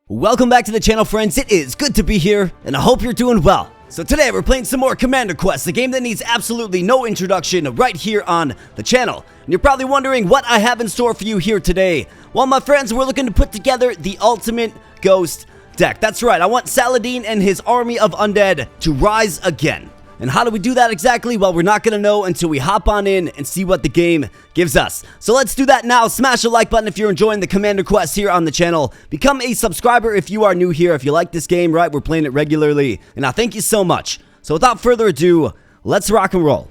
Welcome back to the channel, friends. It is good to be here, and I hope you're doing well. So today we're playing some more Commander Quest, a game that needs absolutely no introduction right here on the channel. And you're probably wondering what I have in store for you here today. Well, my friends, we're looking to put together the ultimate ghost deck. That's right, I want Saladin and his army of undead to rise again. And how do we do that exactly? Well, we're not going to know until we hop on in and see what the game gives us. So let's do that now. Smash the like button if you're enjoying the Commander Quest here on the channel. Become a subscriber if you are new here. If you like this game, right, we're playing it regularly. And I thank you so much. So without further ado, let's rock and roll.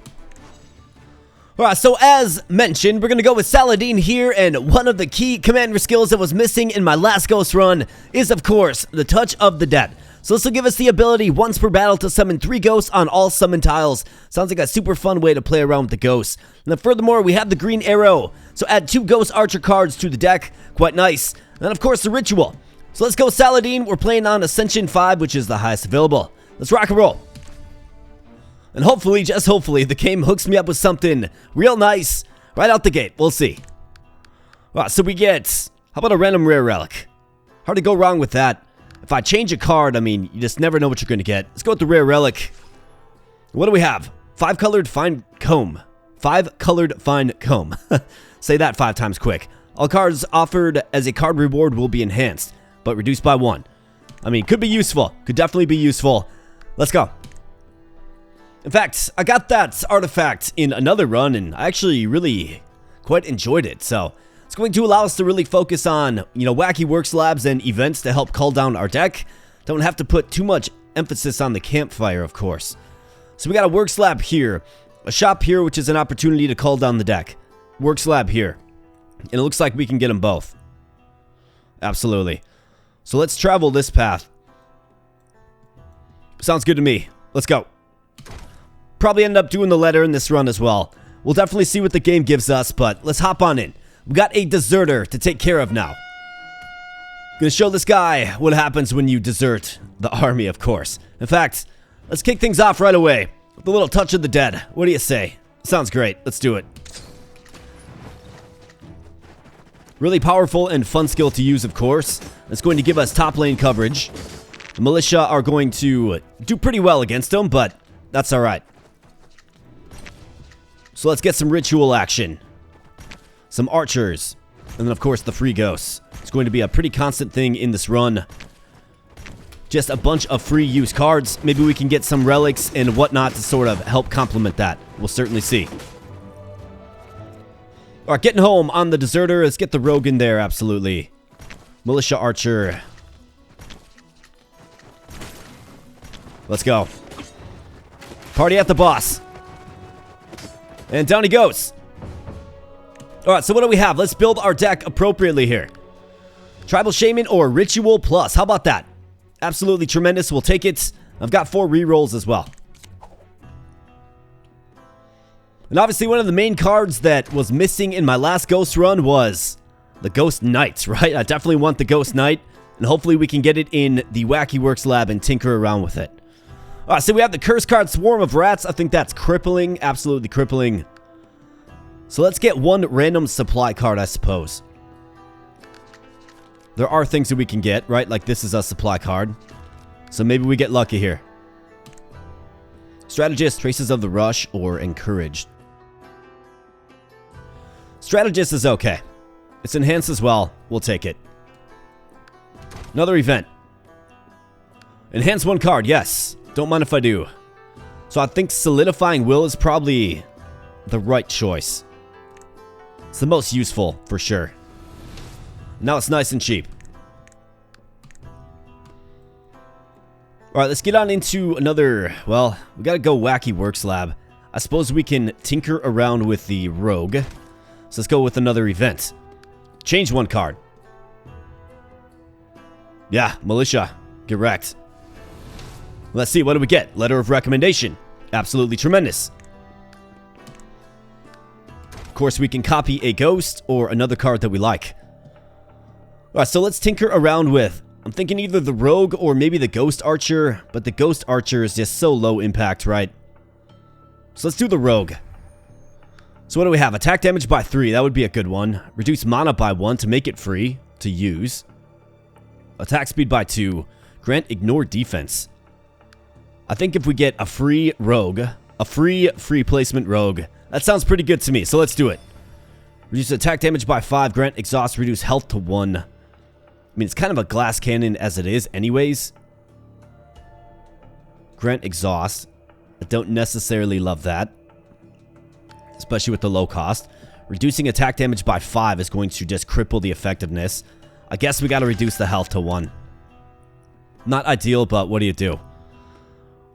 Alright, so as mentioned, we're going to go with Saladin here, and one of the key commander skills that was missing in my last ghost run is, of course, the Touch of the Dead. So this will give us the ability once per battle to summon 3 ghosts on all summon tiles. Sounds like a super fun way to play around with the ghosts. And then furthermore, we have the green arrow. So add 2 ghost archer cards to the deck. Quite nice. And then of course the ritual. So let's go Saladin. We're playing on Ascension 5, which is the highest available. Let's rock and roll. And hopefully, just hopefully, the game hooks me up with something real nice right out the gate. We'll see. Alright, so we get, how about a random rare relic? Hard to go wrong with that. If I change a card, I mean, you just never know what you're going to get. Let's go with the rare relic. What do we have? 5-colored fine comb. 5-colored fine comb. Say that 5 times quick. All cards offered as a card reward will be enhanced, but reduced by 1. I mean, could be useful. Could definitely be useful. Let's go. In fact, I got that artifact in another run, and I actually really quite enjoyed it, so it's going to allow us to really focus on, wacky work slabs and events to help cull down our deck. Don't have to put too much emphasis on the campfire, of course. So we got a work slab here, a shop here, which is an opportunity to cull down the deck. Work slab here, and it looks like we can get them both. Absolutely. So let's travel this path. Sounds good to me. Let's go. Probably end up doing the letter in this run as well. We'll definitely see what the game gives us, but let's hop on in. We got a deserter to take care of now. Gonna show this guy what happens when you desert the army, of course. In fact, let's kick things off right away with a little Touch of the Dead. What do you say? Sounds great. Let's do it. Really powerful and fun skill to use, of course. It's going to give us top lane coverage. The militia are going to do pretty well against them, but that's alright. So let's get some ritual action. Some archers, and then of course the free ghosts. It's going to be a pretty constant thing in this run. Just a bunch of free use cards. Maybe we can get some relics and whatnot to sort of help complement that. We'll certainly see. Alright, getting home on the deserter. Let's get the rogue in there, absolutely. Militia archer. Let's go. Party at the boss. And down he goes. Alright, so what do we have? Let's build our deck appropriately here. Tribal Shaman or Ritual Plus. How about that? Absolutely tremendous. We'll take it. I've got 4 rerolls as well. And obviously one of the main cards that was missing in my last Ghost run was the Ghost Knight, right? I definitely want the Ghost Knight. And hopefully we can get it in the Wacky Works lab and tinker around with it. Alright, so we have the curse card Swarm of Rats. I think that's crippling. Absolutely crippling. So let's get one random supply card, I suppose. There are things that we can get, right? Like this is a supply card. So maybe we get lucky here. Strategist, Traces of the Rush, or Encouraged. Strategist is okay. It's enhanced as well. We'll take it. Another event. Enhance 1 card, yes. Don't mind if I do. So I think Solidifying Will is probably the right choice. It's the most useful, for sure. Now it's nice and cheap. Alright, let's get on into another... Well, we gotta go Wacky Works Lab. I suppose we can tinker around with the rogue. So let's go with another event. Change 1 card. Yeah, Militia. Get wrecked. Let's see, what do we get? Letter of Recommendation. Absolutely tremendous. Of course, we can copy a ghost or another card that we like. Alright, so let's tinker around with... I'm thinking either the rogue or maybe the ghost archer, but the ghost archer is just so low impact, right? So let's do the rogue. So what do we have? Attack damage by 3. That would be a good one. Reduce mana by 1 to make it free to use. Attack speed by 2. Grant ignore defense. I think if we get a free rogue, a free placement rogue, that sounds pretty good to me, so let's do it. Reduce attack damage by 5. Grant exhaust, reduce health to 1. I mean, it's kind of a glass cannon as it is anyways. Grant exhaust. I don't necessarily love that, especially with the low cost. Reducing attack damage by 5 is going to just cripple the effectiveness. I guess we got to reduce the health to 1. Not ideal, but what do you do?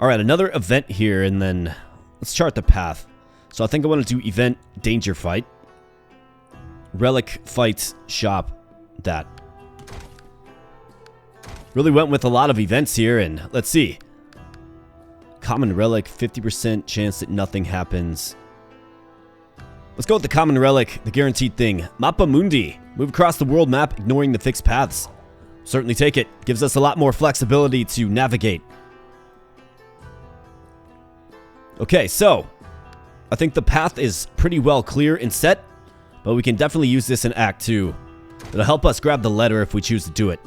Alright, another event here, and then let's chart the path. So I think I want to do event danger fight. Relic fight shop that. Really went with a lot of events here, and let's see. Common relic, 50% chance that nothing happens. Let's go with the common relic, the guaranteed thing. Mappa Mundi. Move across the world map, ignoring the fixed paths. Certainly take it. Gives us a lot more flexibility to navigate. Okay, so I think the path is pretty well clear and set, but we can definitely use this in Act 2. It'll help us grab the letter if we choose to do it.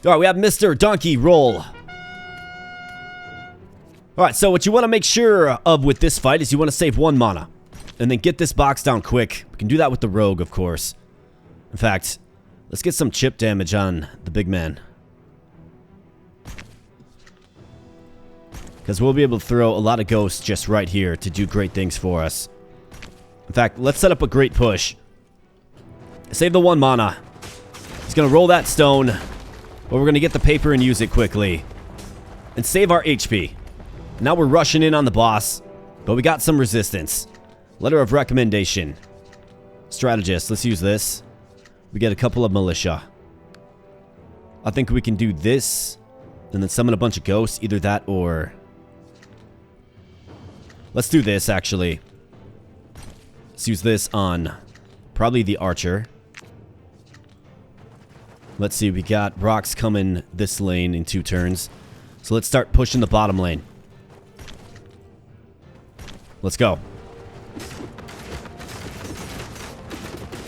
Alright, we have Mr. Donkey Roll. Alright, so what you want to make sure of with this fight is you want to save 1 mana. And then get this box down quick. We can do that with the rogue, of course. In fact, let's get some chip damage on the big man. Because we'll be able to throw a lot of ghosts just right here to do great things for us. In fact, let's set up a great push. Save the 1 mana. He's going to roll that stone. But we're going to get the paper and use it quickly. And save our HP. Now we're rushing in on the boss. But we got some resistance. Letter of recommendation. Strategist. Let's use this. We get a couple of militia. I think we can do this. And then summon a bunch of ghosts. Either that or... Let's do this, actually. Let's use this on probably the archer. Let's see, we got rocks coming this lane in 2 turns. So let's start pushing the bottom lane. Let's go.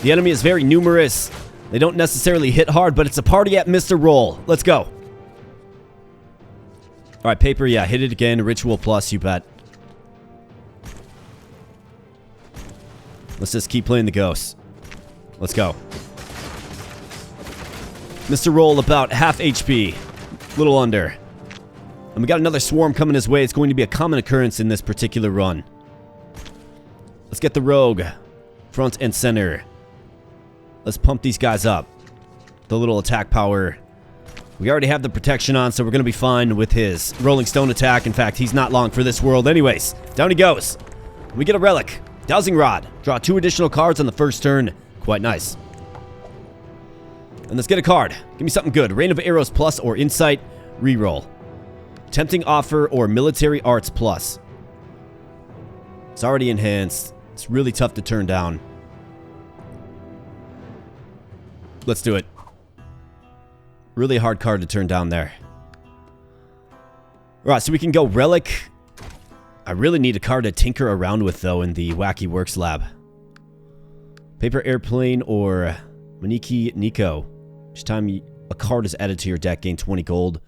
The enemy is very numerous. They don't necessarily hit hard, but it's a party at Mr. Roll. Let's go. Alright, paper, yeah, hit it again. Ritual plus, you bet. Let's just keep playing the ghosts. Let's go. Mr. Roll about half HP. Little under. And we got another swarm coming his way. It's going to be a common occurrence in this particular run. Let's get the rogue. Front and center. Let's pump these guys up. The little attack power. We already have the protection on, so we're going to be fine with his Rolling Stone attack. In fact, he's not long for this world anyways. Down he goes. We get a relic. Dowsing Rod. Draw 2 additional cards on the first turn. Quite nice. And let's get a card. Give me something good. Rain of Arrows plus or Insight. Reroll. Tempting Offer or Military Arts plus. It's already enhanced. It's really tough to turn down. Let's do it. Really hard card to turn down there. Alright, so we can go Relic. I really need a card to tinker around with, though, in the Wacky Works lab. Paper Airplane or Maniki Nico. Each time a card is added to your deck, gain 20 gold.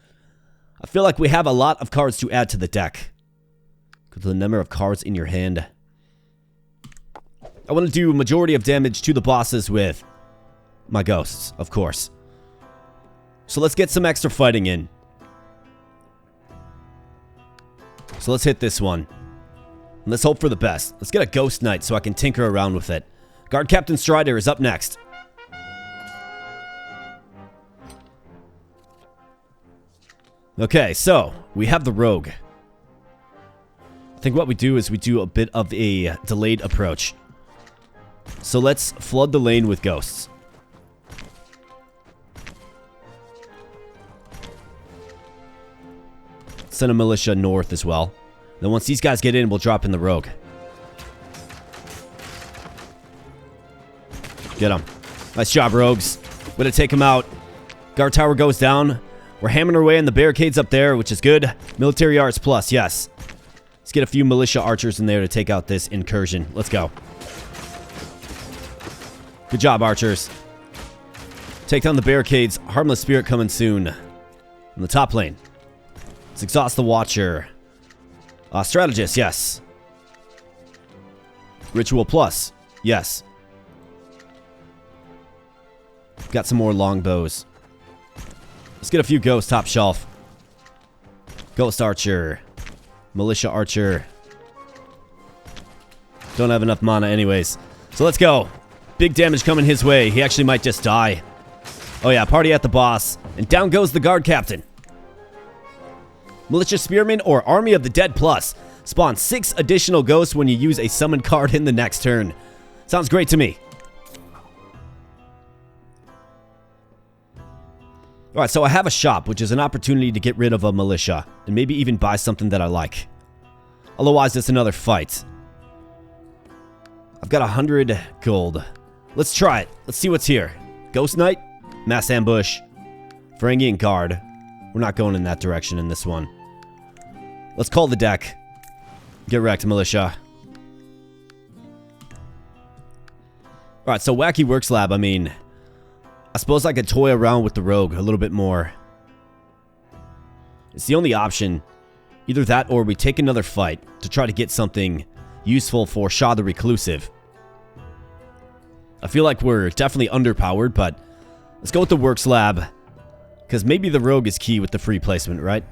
I feel like we have a lot of cards to add to the deck. Because of the number of cards in your hand. I want to do a majority of damage to the bosses with my ghosts, of course. So let's get some extra fighting in. So let's hit this one. And let's hope for the best. Let's get a Ghost Knight so I can tinker around with it. Guard Captain Strider is up next. Okay, so we have the Rogue. I think what we do is we do a bit of a delayed approach. So let's flood the lane with ghosts. Send a militia north as well. Then once these guys get in, we'll drop in the rogue. Get them. Nice job, rogues. Way to take them out. Guard tower goes down. We're hammering our way in the barricades up there, which is good. Military arts plus, yes. Let's get a few militia archers in there to take out this incursion. Let's go. Good job, archers. Take down the barricades. Harmless Spirit coming soon. In the top lane. Let's exhaust the Watcher. Strategist, yes. Ritual Plus, yes. Got some more longbows. Let's get a few ghosts top shelf. Ghost Archer. Militia Archer. Don't have enough mana anyways. So let's go. Big damage coming his way. He actually might just die. Oh yeah, party at the boss. And down goes the guard captain. Militia Spearman or Army of the Dead Plus. Spawn 6 additional ghosts when you use a summon card in the next turn. Sounds great to me. Alright, so I have a shop, which is an opportunity to get rid of a militia. And maybe even buy something that I like. Otherwise, it's another fight. I've got 100 gold. Let's try it. Let's see what's here. Ghost Knight, Mass Ambush, Varangian Guard. We're not going in that direction in this one. Let's call the deck. Get wrecked, militia. Alright, so Wacky Works Lab, I mean, I suppose I could toy around with the rogue a little bit more. It's the only option. Either that or we take another fight to try to get something useful for Shah the Reclusive. I feel like we're definitely underpowered, but let's go with the Works Lab. Because maybe the rogue is key with the free placement, right?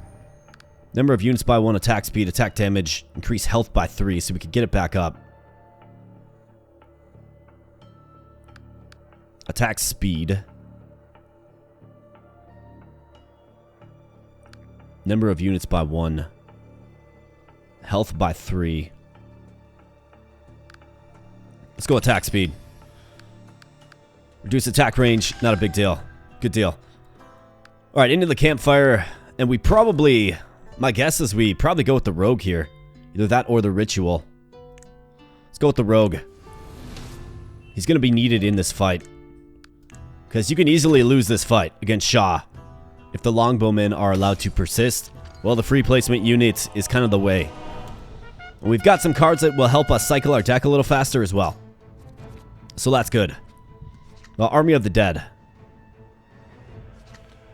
Number of units by 1, attack speed, attack damage, increase health by 3 so we can get it back up. Attack speed. Number of units by 1. Health by 3. Let's go attack speed. Reduce attack range, not a big deal. Good deal. Alright, into the campfire, and we probably, my guess is we probably go with the rogue here. Either that or the ritual. Let's go with the rogue. He's going to be needed in this fight. Because you can easily lose this fight against Shah. If the longbowmen are allowed to persist, well, the free placement unit is kind of the way. And we've got some cards that will help us cycle our deck a little faster as well. So that's good. Well, Army of the Dead.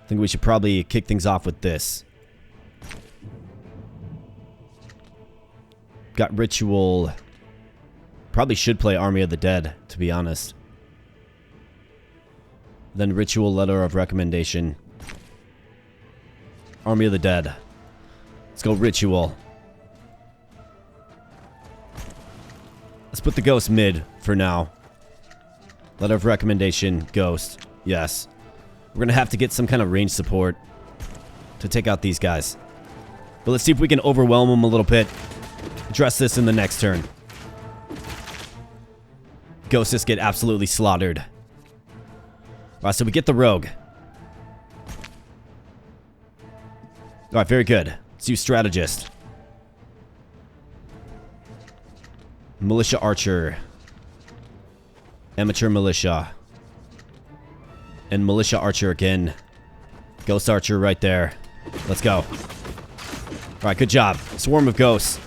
I think we should probably kick things off with this. Got Ritual. Probably should play Army of the Dead, to be honest. Then Ritual, Letter of Recommendation. Army of the Dead. Let's go Ritual. Let's put the Ghost mid for now. Letter of Recommendation, Ghost. Yes. We're going to have to get some kind of range support to take out these guys. But let's see if we can overwhelm them a little bit. Address this in the next turn. Ghosts just get absolutely slaughtered. Alright, so we get the rogue. Alright, very good. Let's use strategist. Militia Archer. Amateur Militia. And Militia Archer again. Ghost Archer right there. Let's go. Alright, good job. Swarm of ghosts.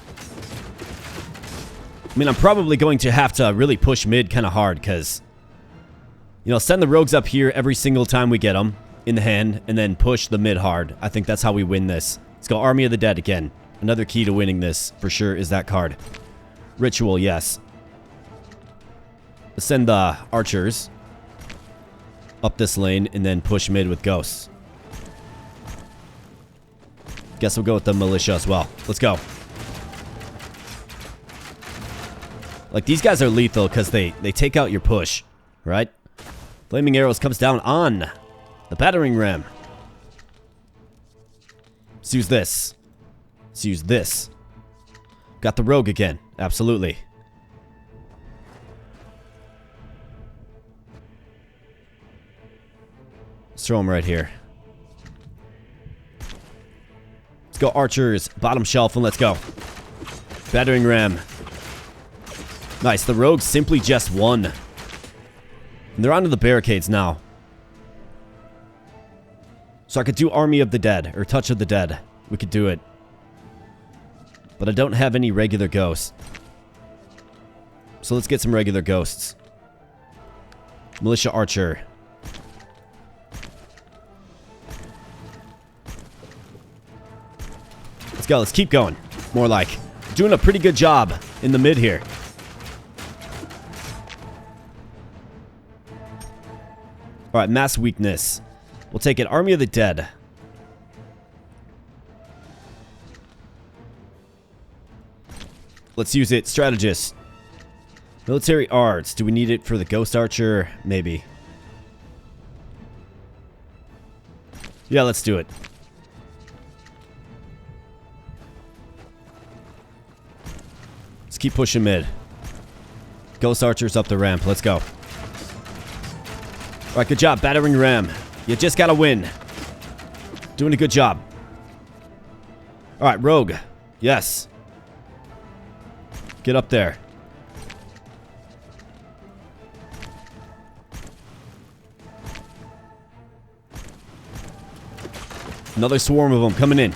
I mean, I'm probably going to have to really push mid kind of hard, because, you know, send the rogues up here every single time we get them in the hand, and then push the mid hard. I think that's how we win this. Let's go Army of the Dead again. Another key to winning this, for sure, is that card. Ritual, yes. Let's send the archers up this lane, and then push mid with ghosts. Guess we'll go with the militia as well. Let's go. Like, these guys are lethal because they take out your push, right? Flaming Arrows comes down on the battering ram. Let's use this. Let's use this. Got the rogue again. Absolutely. Let's throw him right here. Let's go archers, bottom shelf, and let's go. Battering ram. Nice, the rogues simply just won. And they're onto the barricades now. So I could do Army of the Dead, or Touch of the Dead. We could do it. But I don't have any regular ghosts. So let's get some regular ghosts. Militia Archer. Let's go. Let's keep going. More like. Doing a pretty good job in the mid here. Alright, mass weakness. We'll take it. Army of the Dead. Let's use it. Strategist. Military arts. Do we need it for the Ghost Archer? Maybe. Yeah, let's do it. Let's keep pushing mid. Ghost Archer's up the ramp. Let's go. Alright, good job. Battering ram. You just gotta win. Doing a good job. Alright, Rogue. Yes. Get up there. Another swarm of them coming in.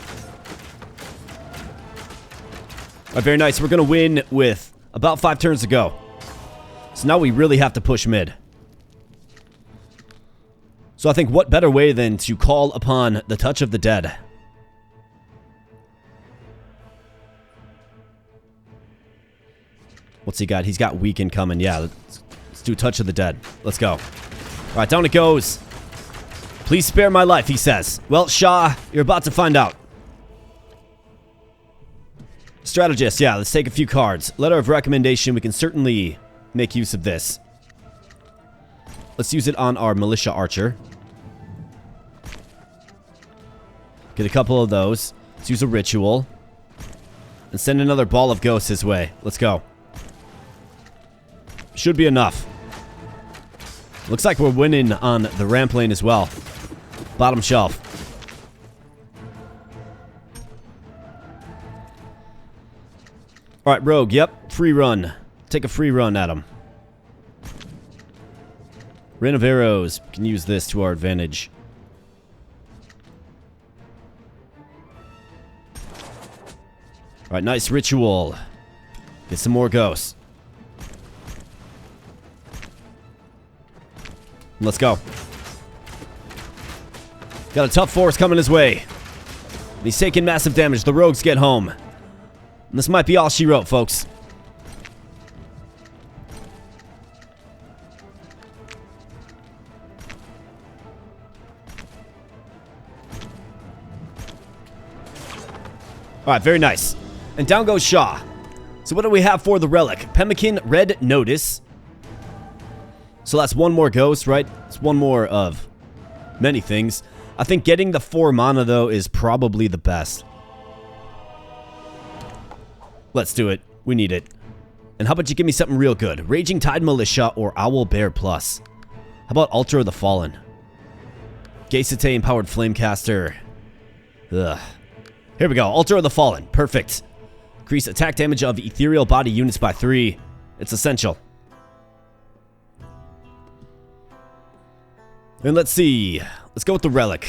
Alright, very nice. We're gonna win with about 5 turns to go. So now we really have to push mid. So I think what better way than to call upon the touch of the dead. What's he got? He's got weaken coming. Yeah, let's do touch of the dead. Let's go. Alright, down it goes. Please spare my life, he says. Well, Shah, you're about to find out. Strategist, yeah, let's take a few cards. Letter of recommendation, we can certainly make use of this. Let's use it on our militia archer. Get a couple of those. Let's use a ritual. And send another ball of ghosts his way. Let's go. Should be enough. Looks like we're winning on the ramp lane as well. Bottom shelf. Alright, Rogue, yep. Free run. Take a free run at him. Rain of arrows. We can use this to our advantage. Alright, nice ritual. Get some more ghosts. Let's go. Got a tough force coming his way. And he's taking massive damage. The rogues get home. And this might be all she wrote, folks. Alright, very nice. And down goes Shah. So what do we have for the relic? Pemmican Red Notice. So that's one more ghost, right? It's one more of many things. I think getting the 4 mana, though, is probably the best. Let's do it. We need it. And how about you give me something real good? Raging Tide Militia or Owl Bear Plus? How about Altar of the Fallen? Gaisate Empowered Flamecaster. Ugh. Here we go. Altar of the Fallen. Perfect. Increase attack damage of ethereal body units by 3. It's essential. And let's see. Let's go with the relic.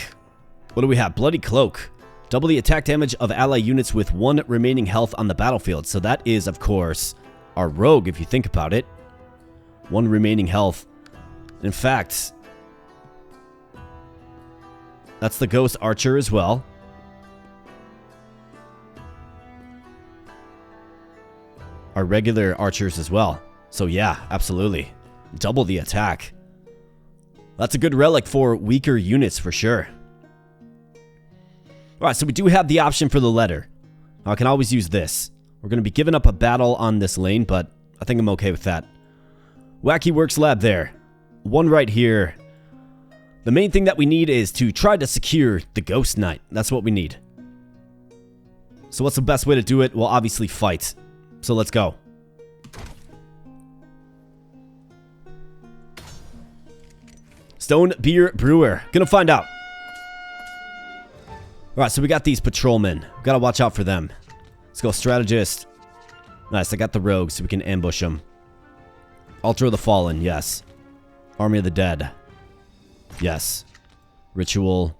What do we have? Bloody Cloak. Double the attack damage of ally units with 1 remaining health on the battlefield. So that is, of course, our rogue, if you think about it. 1 remaining health. In fact, that's the Ghost Archer as well. Our regular archers as well. So yeah, absolutely. Double the attack. That's a good relic for weaker units for sure. Alright, so we do have the option for the letter. I can always use this. We're going to be giving up a battle on this lane, but I think I'm okay with that. Wacky Works Lab there. 1 right here. The main thing that we need is to try to secure the Ghost Knight. That's what we need. So what's the best way to do it? Well, obviously fight. So let's go. Stone Beer Brewer. Gonna find out. Alright, so we got these patrolmen. We gotta watch out for them. Let's go strategist. Nice, I got the rogues so we can ambush them. Altar of the Fallen, yes. Army of the Dead. Yes. Ritual.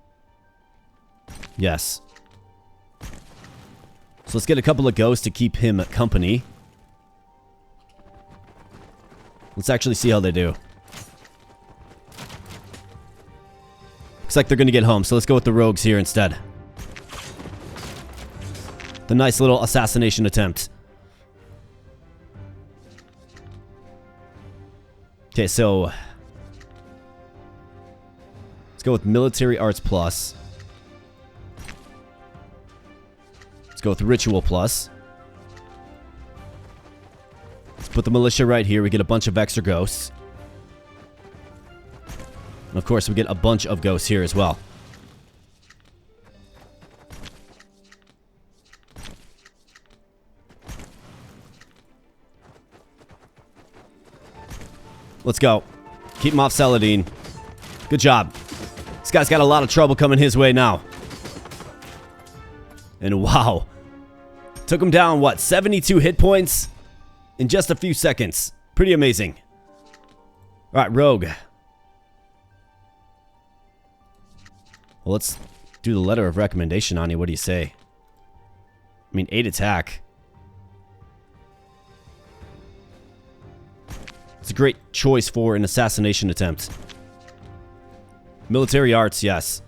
Yes. So let's get a couple of ghosts to keep him company. Let's actually see how they do. Looks like they're going to get home, so let's go with the rogues here instead. The nice little assassination attempt. Okay, so let's go with military arts plus. Let's go with ritual plus. Let's put the militia right here. We get a bunch of extra ghosts. And of course, we get a bunch of ghosts here as well. Let's go. Keep him off Saladin. Good job. This guy's got a lot of trouble coming his way now. And wow. Took him down, what, 72 hit points in just a few seconds. Pretty amazing. Alright, Rogue. Well, let's do the letter of recommendation on you. What do you say? I mean, 8 attack. It's a great choice for an assassination attempt. Military arts, yes.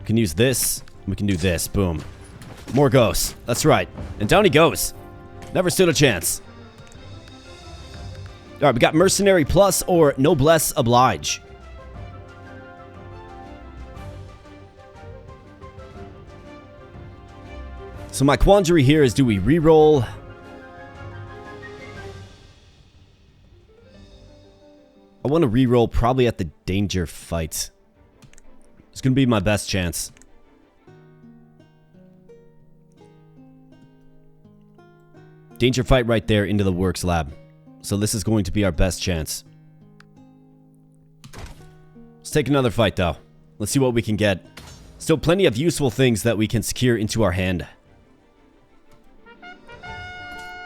We can use this. We can do this. Boom. More ghosts. That's right. And down he goes. Never stood a chance. Alright, we got mercenary plus or noblesse oblige. So my quandary here is, do we reroll? I want to reroll probably at the danger fight. It's going to be my best chance. Danger fight right there into the works lab. So this is going to be our best chance. Let's take another fight though. Let's see what we can get. Still plenty of useful things that we can secure into our hand.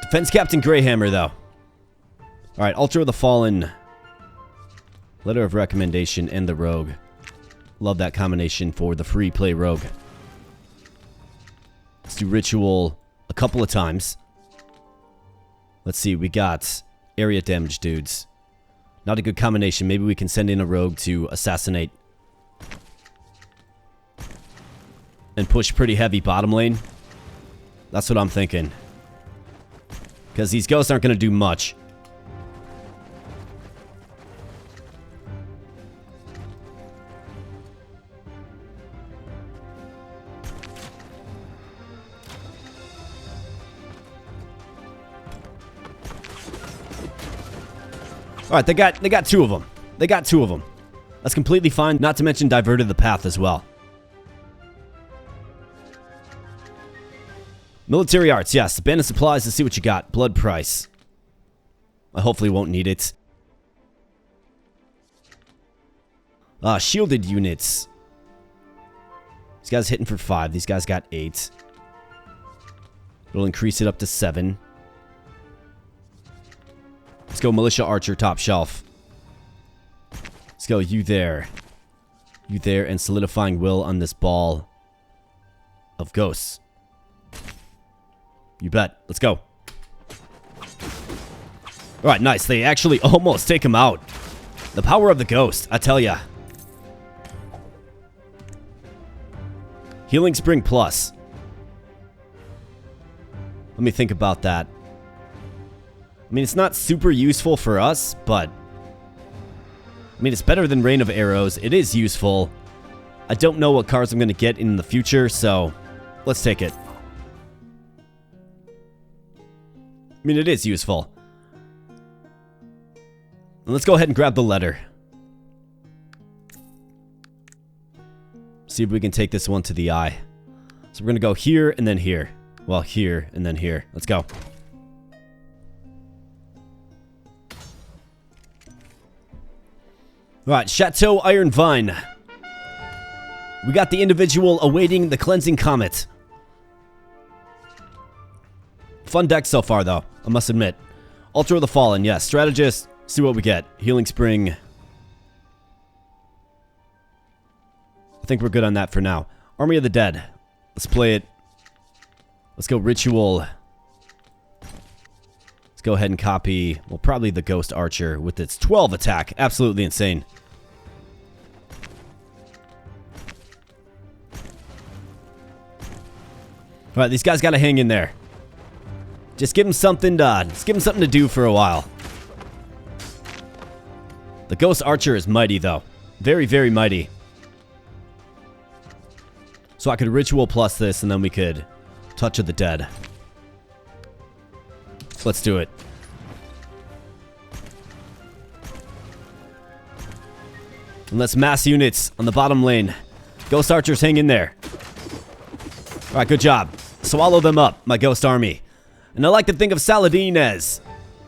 Defense Captain Greyhammer though. Alright, Altar of the Fallen. Letter of recommendation and the Rogue. Love that combination for the free play Rogue. Let's do Ritual a couple of times. Let's see, we got area damage dudes. Not a good combination. Maybe we can send in a Rogue to assassinate. And push pretty heavy bottom lane. That's what I'm thinking. Because these ghosts aren't going to do much. Alright, they got 2 of them. They got 2 of them. That's completely fine. Not to mention diverted the path as well. Military arts, yes. Abandoned supplies, let's see what you got. Blood price. I hopefully won't need it. Shielded units. These guys hitting for 5. These guys got 8. It'll increase it up to 7. Let's go Militia Archer, top shelf. Let's go you there. You there, and solidifying will on this ball of ghosts. You bet. Let's go. Alright, nice. They actually almost take him out. The power of the ghost, I tell ya. Healing Spring Plus. Let me think about that. I mean, it's not super useful for us, but I mean, it's better than Rain of Arrows. It is useful. I don't know what cards I'm going to get in the future, so let's take it. I mean, it is useful. And let's go ahead and grab the letter. See if we can take this one to the eye. So we're going to go here and then here. Well, here and then here. Let's go. Alright, Chateau Iron Vine. We got the individual awaiting the Cleansing Comet. Fun deck so far, though, I must admit. Altar of the Fallen, yes. Strategist, see what we get. Healing Spring. I think we're good on that for now. Army of the Dead. Let's play it. Let's go Ritual. Let's go ahead and copy, well, probably the Ghost Archer with its 12 attack. Absolutely insane. Alright, these guys gotta hang in there. Just give them something to do for a while. The Ghost Archer is mighty, though. Very, very mighty. So I could Ritual plus this, and then we could Touch of the Dead. Let's do it. And let's mass units on the bottom lane. Ghost Archers, hang in there. Alright, good job. Swallow them up, my Ghost Army. And I like to think of Saladin as,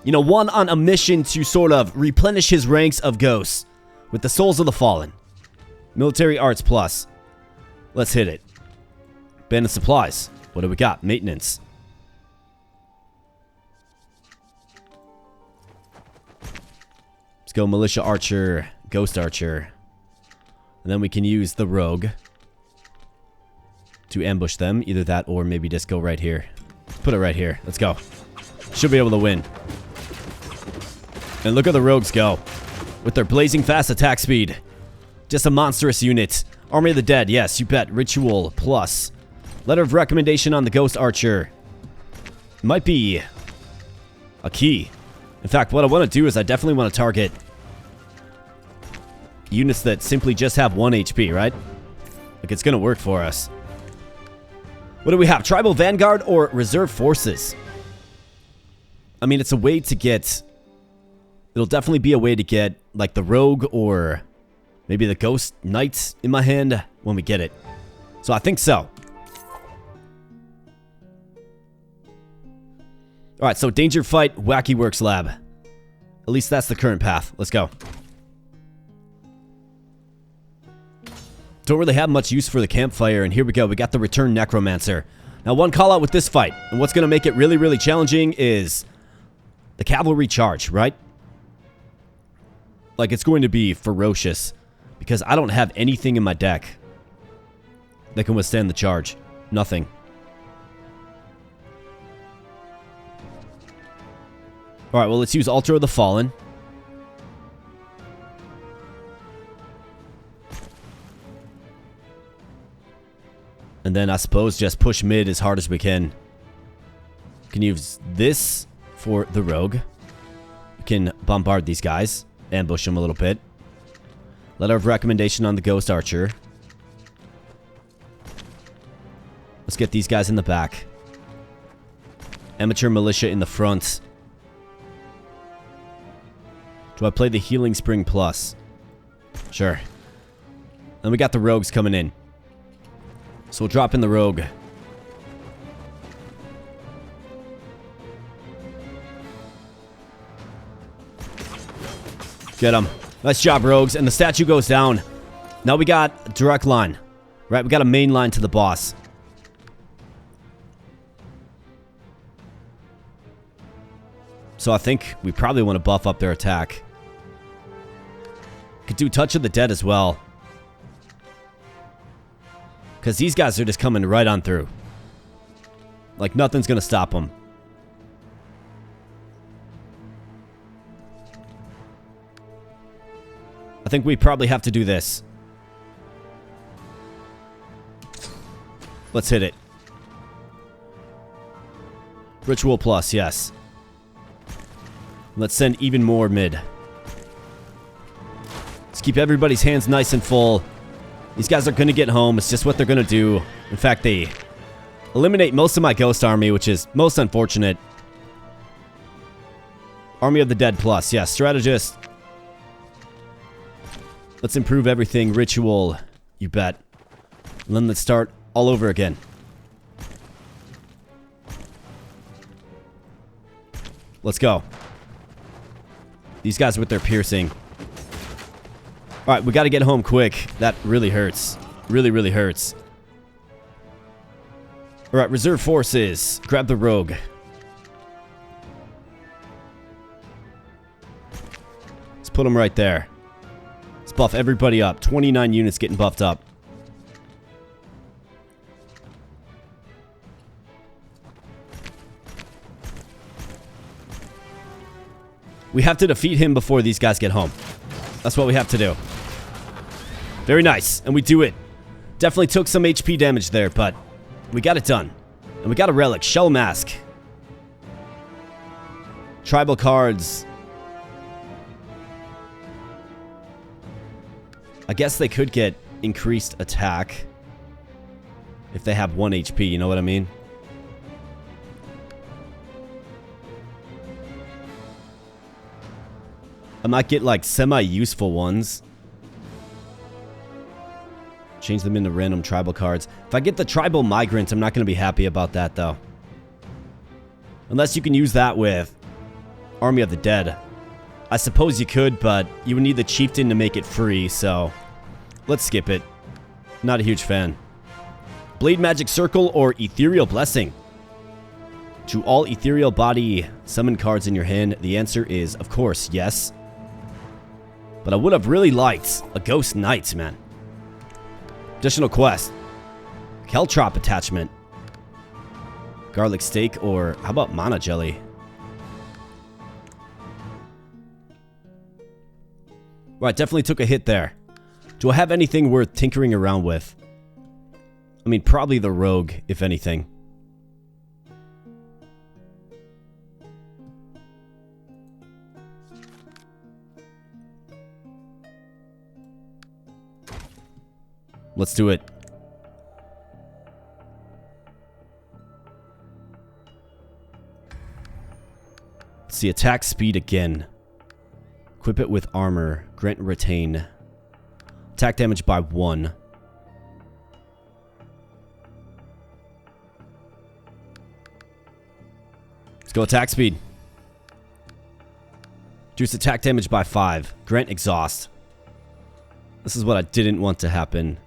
you know, one on a mission to sort of replenish his ranks of ghosts with the Souls of the Fallen. Military Arts plus. Let's hit it. Bandit Supplies. What do we got? Maintenance. Let's go Militia Archer, Ghost Archer. And then we can use the Rogue to ambush them. Either that or maybe just go right here. Let's put it right here. Let's go. Should be able to win. And look at the Rogues go. With their blazing fast attack speed. Just a monstrous unit. Army of the Dead. Yes, you bet. Ritual plus. Letter of recommendation on the Ghost Archer. Might be a key. In fact, what I want to do is I definitely want to target units that simply just have 1 HP, right? Like, it's going to work for us. What do we have? Tribal Vanguard or Reserve Forces? I mean, it's a way to get... It'll definitely be a way to get, like, the Rogue or maybe the Ghost Knights in my hand when we get it. So I think so. Alright, so Danger Fight, Wacky Works Lab. At least that's the current path. Let's go. Don't really have much use for the campfire, and here we go. We got the Return Necromancer. Now, one call out with this fight, and what's going to make it really, really challenging is the cavalry charge, right? Like, it's going to be ferocious, because I don't have anything in my deck that can withstand the charge. Nothing. Alright, well, let's use Altar of the Fallen. And then I suppose just push mid as hard as we can. We can use this for the Rogue. We can bombard these guys. Ambush them a little bit. Letter of recommendation on the Ghost Archer. Let's get these guys in the back. Amateur Militia in the front. Do I play the Healing Spring Plus? Sure. Then we got the Rogues coming in. So we'll drop in the Rogue. Get him. Nice job, Rogues. And the statue goes down. Now we got a direct line. Right, we got a main line to the boss. So I think we probably want to buff up their attack. Could do Touch of the Dead as well. Because these guys are just coming right on through. Like, nothing's going to stop them. I think we probably have to do this. Let's hit it. Ritual plus, yes. Let's send even more mid. Let's keep everybody's hands nice and full. These guys are going to get home. It's just what they're going to do. In fact, they eliminate most of my Ghost Army, which is most unfortunate. Army of the Dead plus. Yeah, strategist. Let's improve everything. Ritual. You bet. And then let's start all over again. Let's go. These guys with their piercing. Alright, we gotta get home quick. That really hurts. Really, really hurts. Alright, reserve forces. Grab the Rogue. Let's put them right there. Let's buff everybody up. 29 units getting buffed up. We have to defeat him before these guys get home. That's what we have to do. Very nice. And we do it. Definitely took some HP damage there, but we got it done. And we got a relic. Shell Mask. Tribal cards. I guess they could get increased attack if they have 1 HP, you know what I mean? I might get like semi-useful ones. Change them into random tribal cards. If I get the tribal migrant, I'm not going to be happy about that though. Unless you can use that with Army of the Dead. I suppose you could, but you would need the chieftain to make it free, so let's skip it. Not a huge fan. Blade Magic Circle or Ethereal Blessing. To all ethereal body summon cards in your hand, the answer is, of course, yes. But I would have really liked a Ghost Knight, man. Additional quest. Caltrop attachment. Garlic steak, or how about mana jelly? Right, definitely took a hit there. Do I have anything worth tinkering around with? I mean, probably the rogue, if anything. Let's do it. Let's see, attack speed again. Equip it with armor. Grant and retain. Attack damage by 1. Let's go attack speed. Reduce attack damage by 5. Grant exhaust. This is what I didn't want to happen.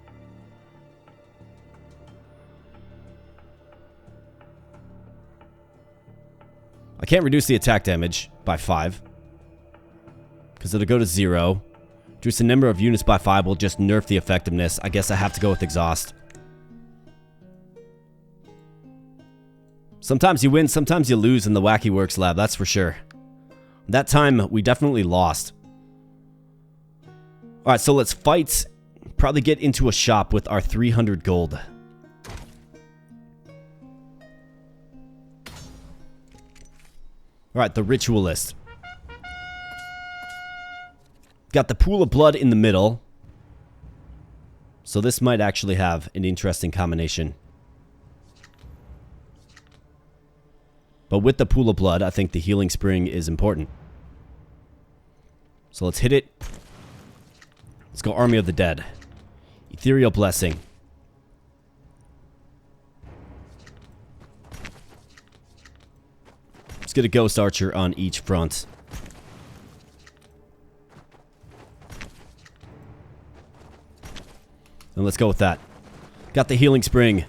I can't reduce the attack damage by 5. Because it'll go to 0. Reduce the number of units by 5 will just nerf the effectiveness. I guess I have to go with exhaust. Sometimes you win, sometimes you lose in the Wacky Works lab, that's for sure. That time, we definitely lost. Alright, so let's fight. Probably get into a shop with our 300 gold. Alright, the Ritualist. Got the Pool of Blood in the middle. So this might actually have an interesting combination. But with the Pool of Blood, I think the Healing Spring is important. So let's hit it. Let's go Army of the Dead. Ethereal Blessing. Let's get a Ghost Archer on each front. And let's go with that. Got the Healing Spring.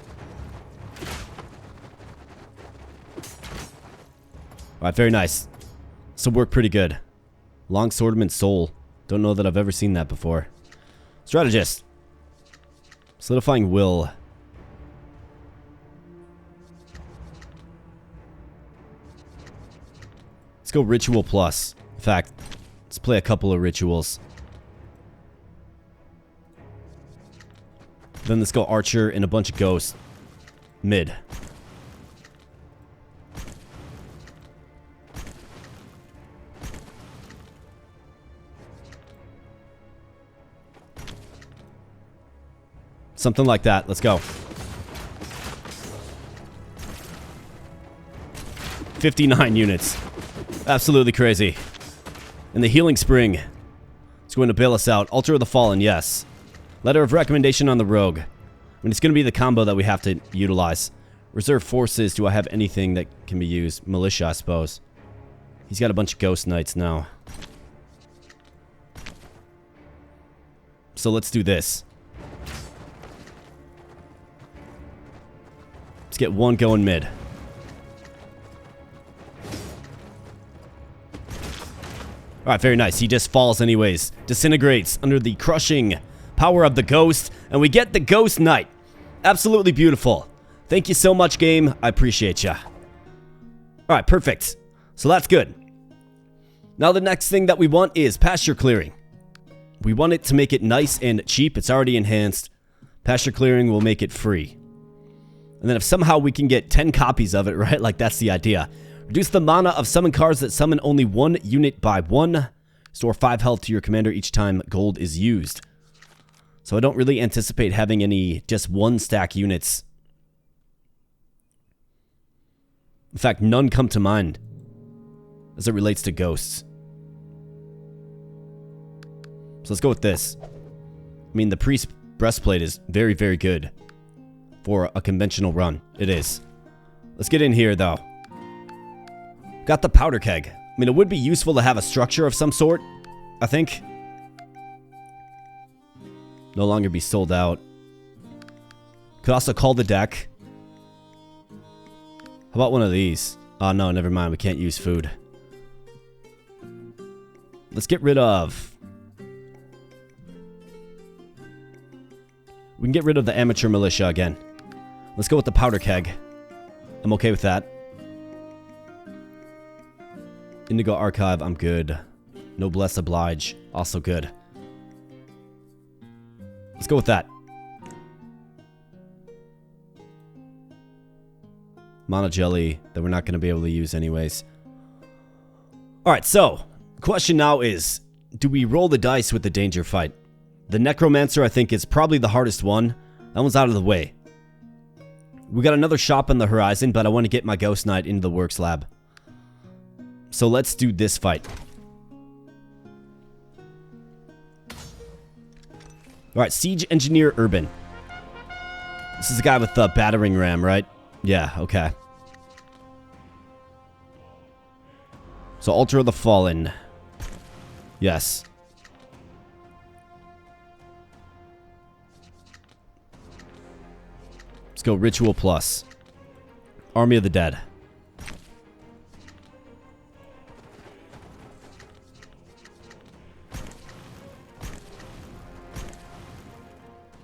Alright, very nice. This will work pretty good. Longswordman Soul. Don't know that I've ever seen that before. Strategist. Solidifying Will. Let's go Ritual Plus. In fact, let's play a couple of rituals. Then let's go Archer and a bunch of Ghosts. Mid. Something like that. Let's go. 59 units. Absolutely crazy. And the Healing Spring. It's going to bail us out. Altar of the Fallen, yes. Letter of recommendation on the Rogue. I mean, it's going to be the combo that we have to utilize. Reserve Forces. Do I have anything that can be used? Militia, I suppose. He's got a bunch of Ghost Knights now. So let's do this. Let's get one going mid. Alright, very nice. He just falls anyways. Disintegrates under the crushing power of the Ghost. And we get the Ghost Knight. Absolutely beautiful. Thank you so much, game. I appreciate ya. Alright, perfect. So that's good. Now the next thing that we want is pasture clearing. We want it to make it nice and cheap. It's already enhanced. Pasture clearing will make it free. And then if somehow we can get 10 copies of it, right? Like, that's the idea. Reduce the mana of summon cards that summon only 1 unit by 1. Store 5 health to your commander each time gold is used. So I don't really anticipate having any just 1 stack units. In fact, none come to mind as it relates to ghosts. So let's go with this. I mean, the priest breastplate is very, very good for a conventional run. It is. Let's get in here, though. Got the powder keg. I mean, it would be useful to have a structure of some sort, I think. No longer be sold out. Could also call the deck. How about one of these? Oh, no, never mind. We can't use food. Let's get rid of... We can get rid of the amateur militia again. Let's go with the powder keg. I'm okay with that. Indigo Archive, I'm good. Noblesse Oblige, also good. Let's go with that. Mana Jelly that we're not going to be able to use anyways. Alright, so, question now is, do we roll the dice with the danger fight? The Necromancer, I think, is probably the hardest one. That one's out of the way. We got another shop on the horizon, but I want to get my Ghost Knight into the Works Lab. So let's do this fight. Alright, Siege Engineer Urban. This is the guy with the battering ram, right? Yeah, okay. So Altar of the Fallen. Yes. Let's go Ritual Plus. Army of the Dead.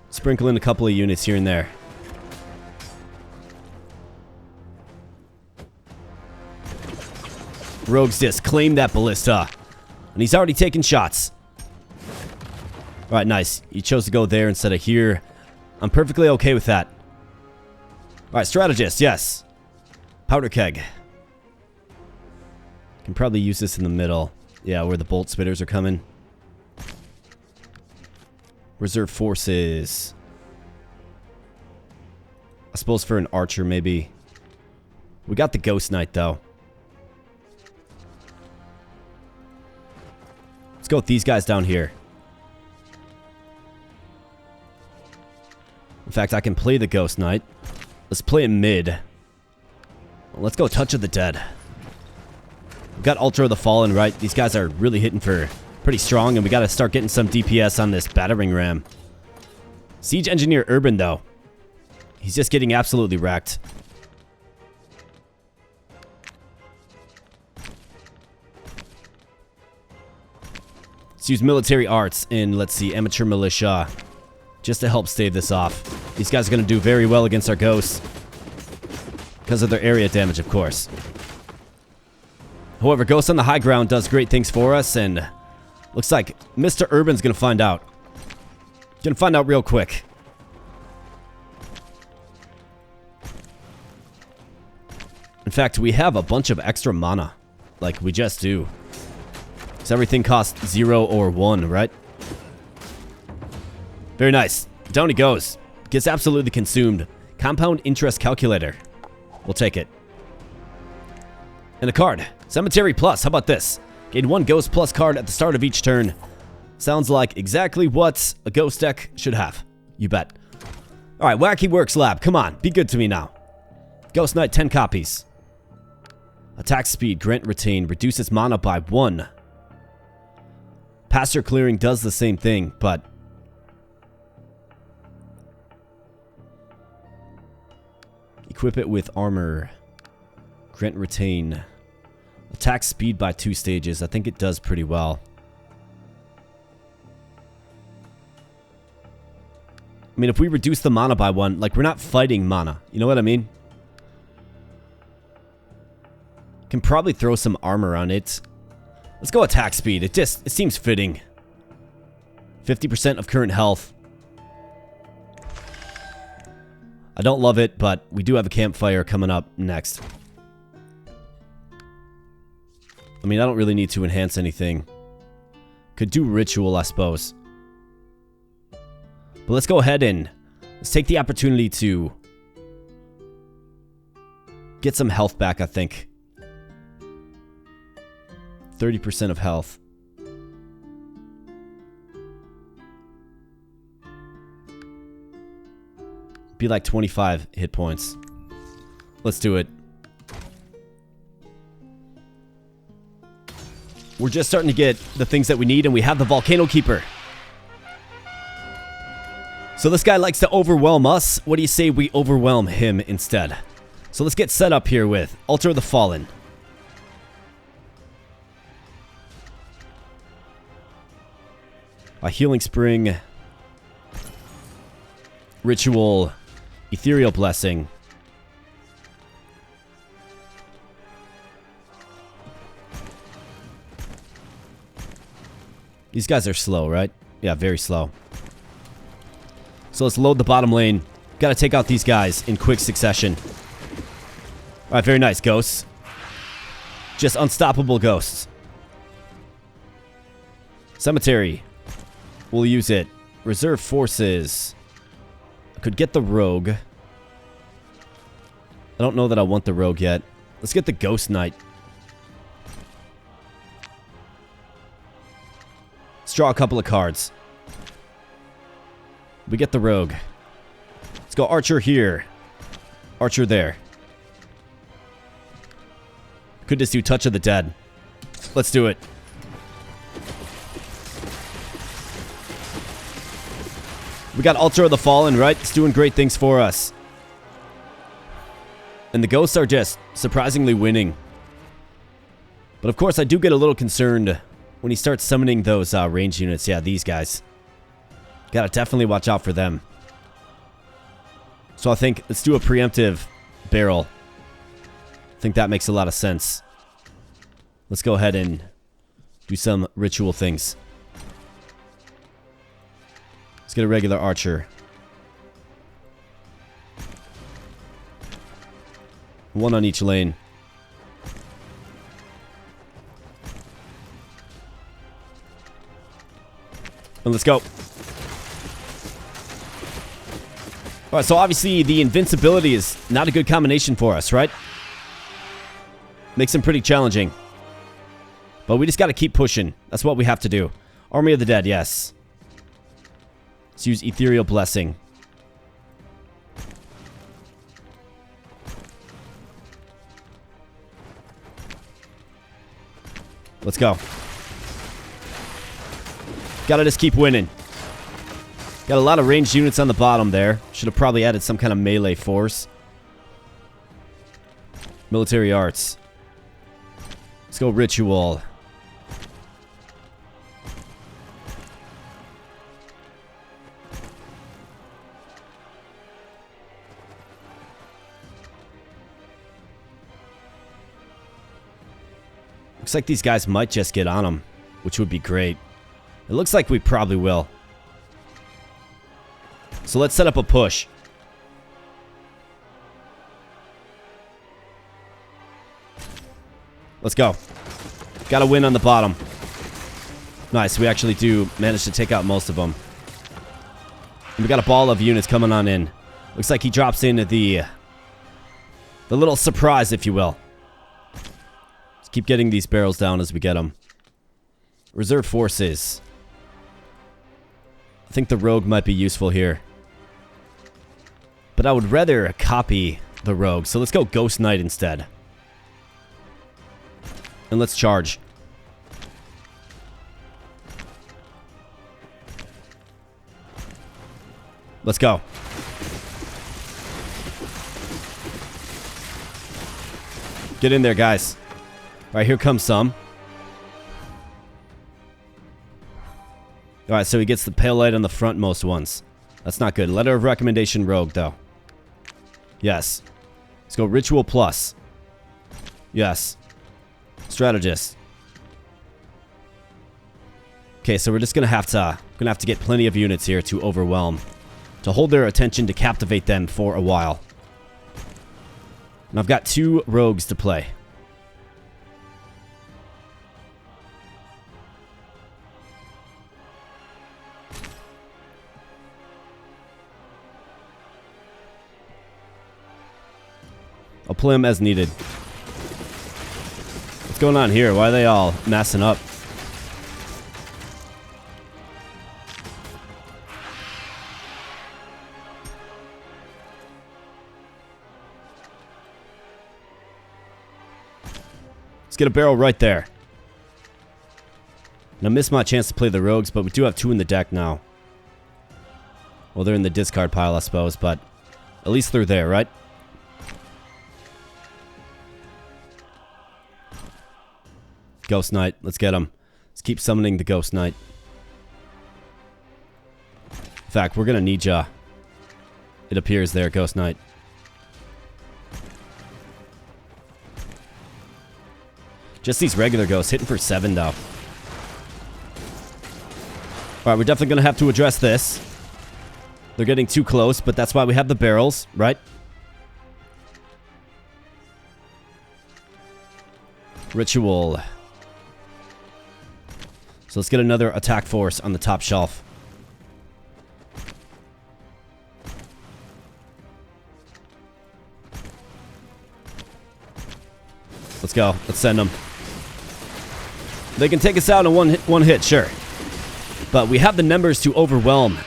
Sprinkle in a couple of units here and there. Rogue's Disc, claim that ballista. And he's already taken shots. Alright, nice. He chose to go there instead of here. I'm perfectly okay with that. Alright, Strategist, yes. Powder keg. Can probably use this in the middle. Yeah, where the bolt spitters are coming. Reserve forces. I suppose for an archer, maybe. We got the Ghost Knight, though. Let's go with these guys down here. In fact, I can play the Ghost Knight. Let's play him mid. Let's go Touch of the Dead. We got Ultra of the Fallen, right? These guys are really hitting for pretty strong, and we got to start getting some DPS on this battering ram. Siege Engineer Urban, though. He's just getting absolutely wrecked. Let's use Military Arts and, let's see, Amateur Militia. Just to help stave this off. These guys are going to do very well against our ghosts. Because of their area damage, of course. However, Ghost on the High Ground does great things for us, and looks like Mr. Urban's going to find out. Going to find out real quick. In fact, we have a bunch of extra mana. Like, we just do. So everything costs 0 or 1, right? Very nice. Down he goes. Gets absolutely consumed. Compound Interest Calculator. We'll take it. And a card. Cemetery Plus. How about this? Gain 1 Ghost Plus card at the start of each turn. Sounds like exactly what a Ghost deck should have. You bet. Alright, Wacky Works Lab. Come on. Be good to me now. Ghost Knight, 10 copies. Attack speed, grant retain, reduces mana by 1. Pasture clearing does the same thing, but equip it with armor. Grant retain. Attack speed by 2 stages. I think it does pretty well. I mean, if we reduce the mana by 1, like, we're not fighting mana. You know what I mean? Can probably throw some armor on it. Let's go attack speed. It seems fitting. 50% of current health. I don't love it, but we do have a campfire coming up next. I mean, I don't really need to enhance anything. Could do ritual, I suppose. But let's go ahead and let's take the opportunity to get some health back, I think. 30% of health. Be like 25 hit points. Let's do it. We're just starting to get the things that we need, and we have the Volcano Keeper. So this guy likes to overwhelm us. What do you say we overwhelm him instead? So let's get set up here with Altar of the Fallen. A Healing Spring. Ritual. Ethereal Blessing. These guys are slow, right? Yeah, very slow. So let's load the bottom lane. Gotta take out these guys in quick succession. Alright, very nice, ghosts. Just unstoppable ghosts. Cemetery. We'll use it. Reserve forces. I could get the rogue. I don't know that I want the rogue yet. Let's get the ghost knight. Let's draw a couple of cards. We get the rogue. Let's go archer here. Archer there. Could just do Touch of the Dead. Let's do it. We got Altar of the Fallen, right? It's doing great things for us. And the ghosts are just surprisingly winning. But of course, I do get a little concerned when he starts summoning those range units. Yeah, these guys. Gotta definitely watch out for them. So I think let's do a preemptive barrel. I think that makes a lot of sense. Let's go ahead and do some ritual things. Let's get a regular archer. One on each lane. And let's go. Alright, so obviously the invincibility is not a good combination for us, right? Makes him pretty challenging. But we just gotta keep pushing. That's what we have to do. Army of the Dead, yes. Let's use Ethereal Blessing. Let's go. Gotta just keep winning. Got a lot of ranged units on the bottom there. Should have probably added some kind of melee force. Military arts. Let's go ritual. Looks like these guys might just get on them, which would be great. It looks like we probably will. So let's set up a push. Let's go. Gotta win on the bottom. Nice, we actually do manage to take out most of them. And we got a ball of units coming on in. Looks like he drops in the little surprise, if you will. Let's keep getting these barrels down as we get them. Reserve forces. I think the rogue might be useful here. But I would rather copy the rogue. So let's go Ghost Knight instead. And let's charge. Let's go. Get in there, guys. Alright, here comes some. Alright, so he gets the pale light on the frontmost ones. That's not good. Letter of recommendation rogue, though. Yes. Let's go Ritual Plus. Yes. Strategist. Okay, so we're just gonna have to get plenty of units here to overwhelm. to hold their attention, to captivate them for a while. And I've got 2 rogues to play. I'll play them as needed. What's going on here? Why are they all massing up? Let's get a barrel right there. And I missed my chance to play the rogues, but we do have 2 in the deck now. Well, they're in the discard pile, I suppose, but at least they're there, right? Ghost Knight. Let's get him. Let's keep summoning the Ghost Knight. In fact, we're going to need ya. It appears there, Ghost Knight. Just these regular ghosts hitting for 7, though. Alright, we're definitely going to have to address this. They're getting too close, but that's why we have the barrels, right? Ritual. So let's get another attack force on the top shelf. Let's go. Let's send them. They can take us out in one hit, sure. But we have the numbers to overwhelm.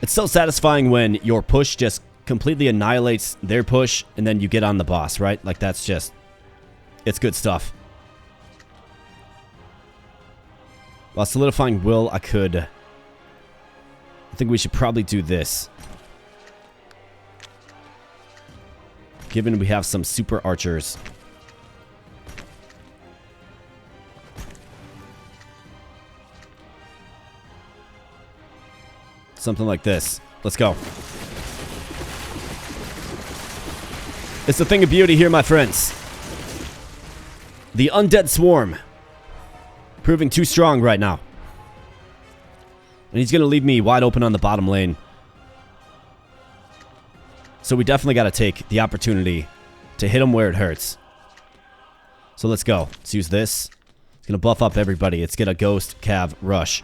It's so satisfying when your push just completely annihilates their push and then you get on the boss, right? Like, that's just... it's good stuff. While solidifying will, I think we should probably do this. Given we have some super archers. Something like this. Let's go. It's a thing of beauty here, my friends. The undead swarm. Proving too strong right now. And he's going to leave me wide open on the bottom lane. So we definitely got to take the opportunity to hit him where it hurts. So let's go. Let's use this. It's going to buff up everybody. Let's get a Ghost Cav rush.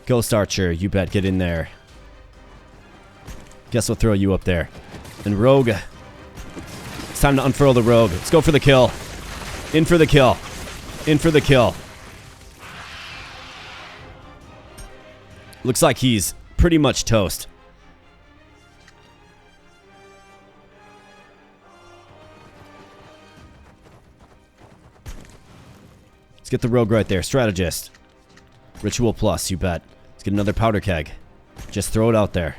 Ghost Archer, you bet, get in there. Guess we'll throw you up there. And Rogue. It's time to unfurl the Rogue. Let's go for the kill. In for the kill. In for the kill. Looks like he's pretty much toast. Let's get the Rogue right there. Strategist. Ritual plus, you bet. Let's get another powder keg. Just throw it out there.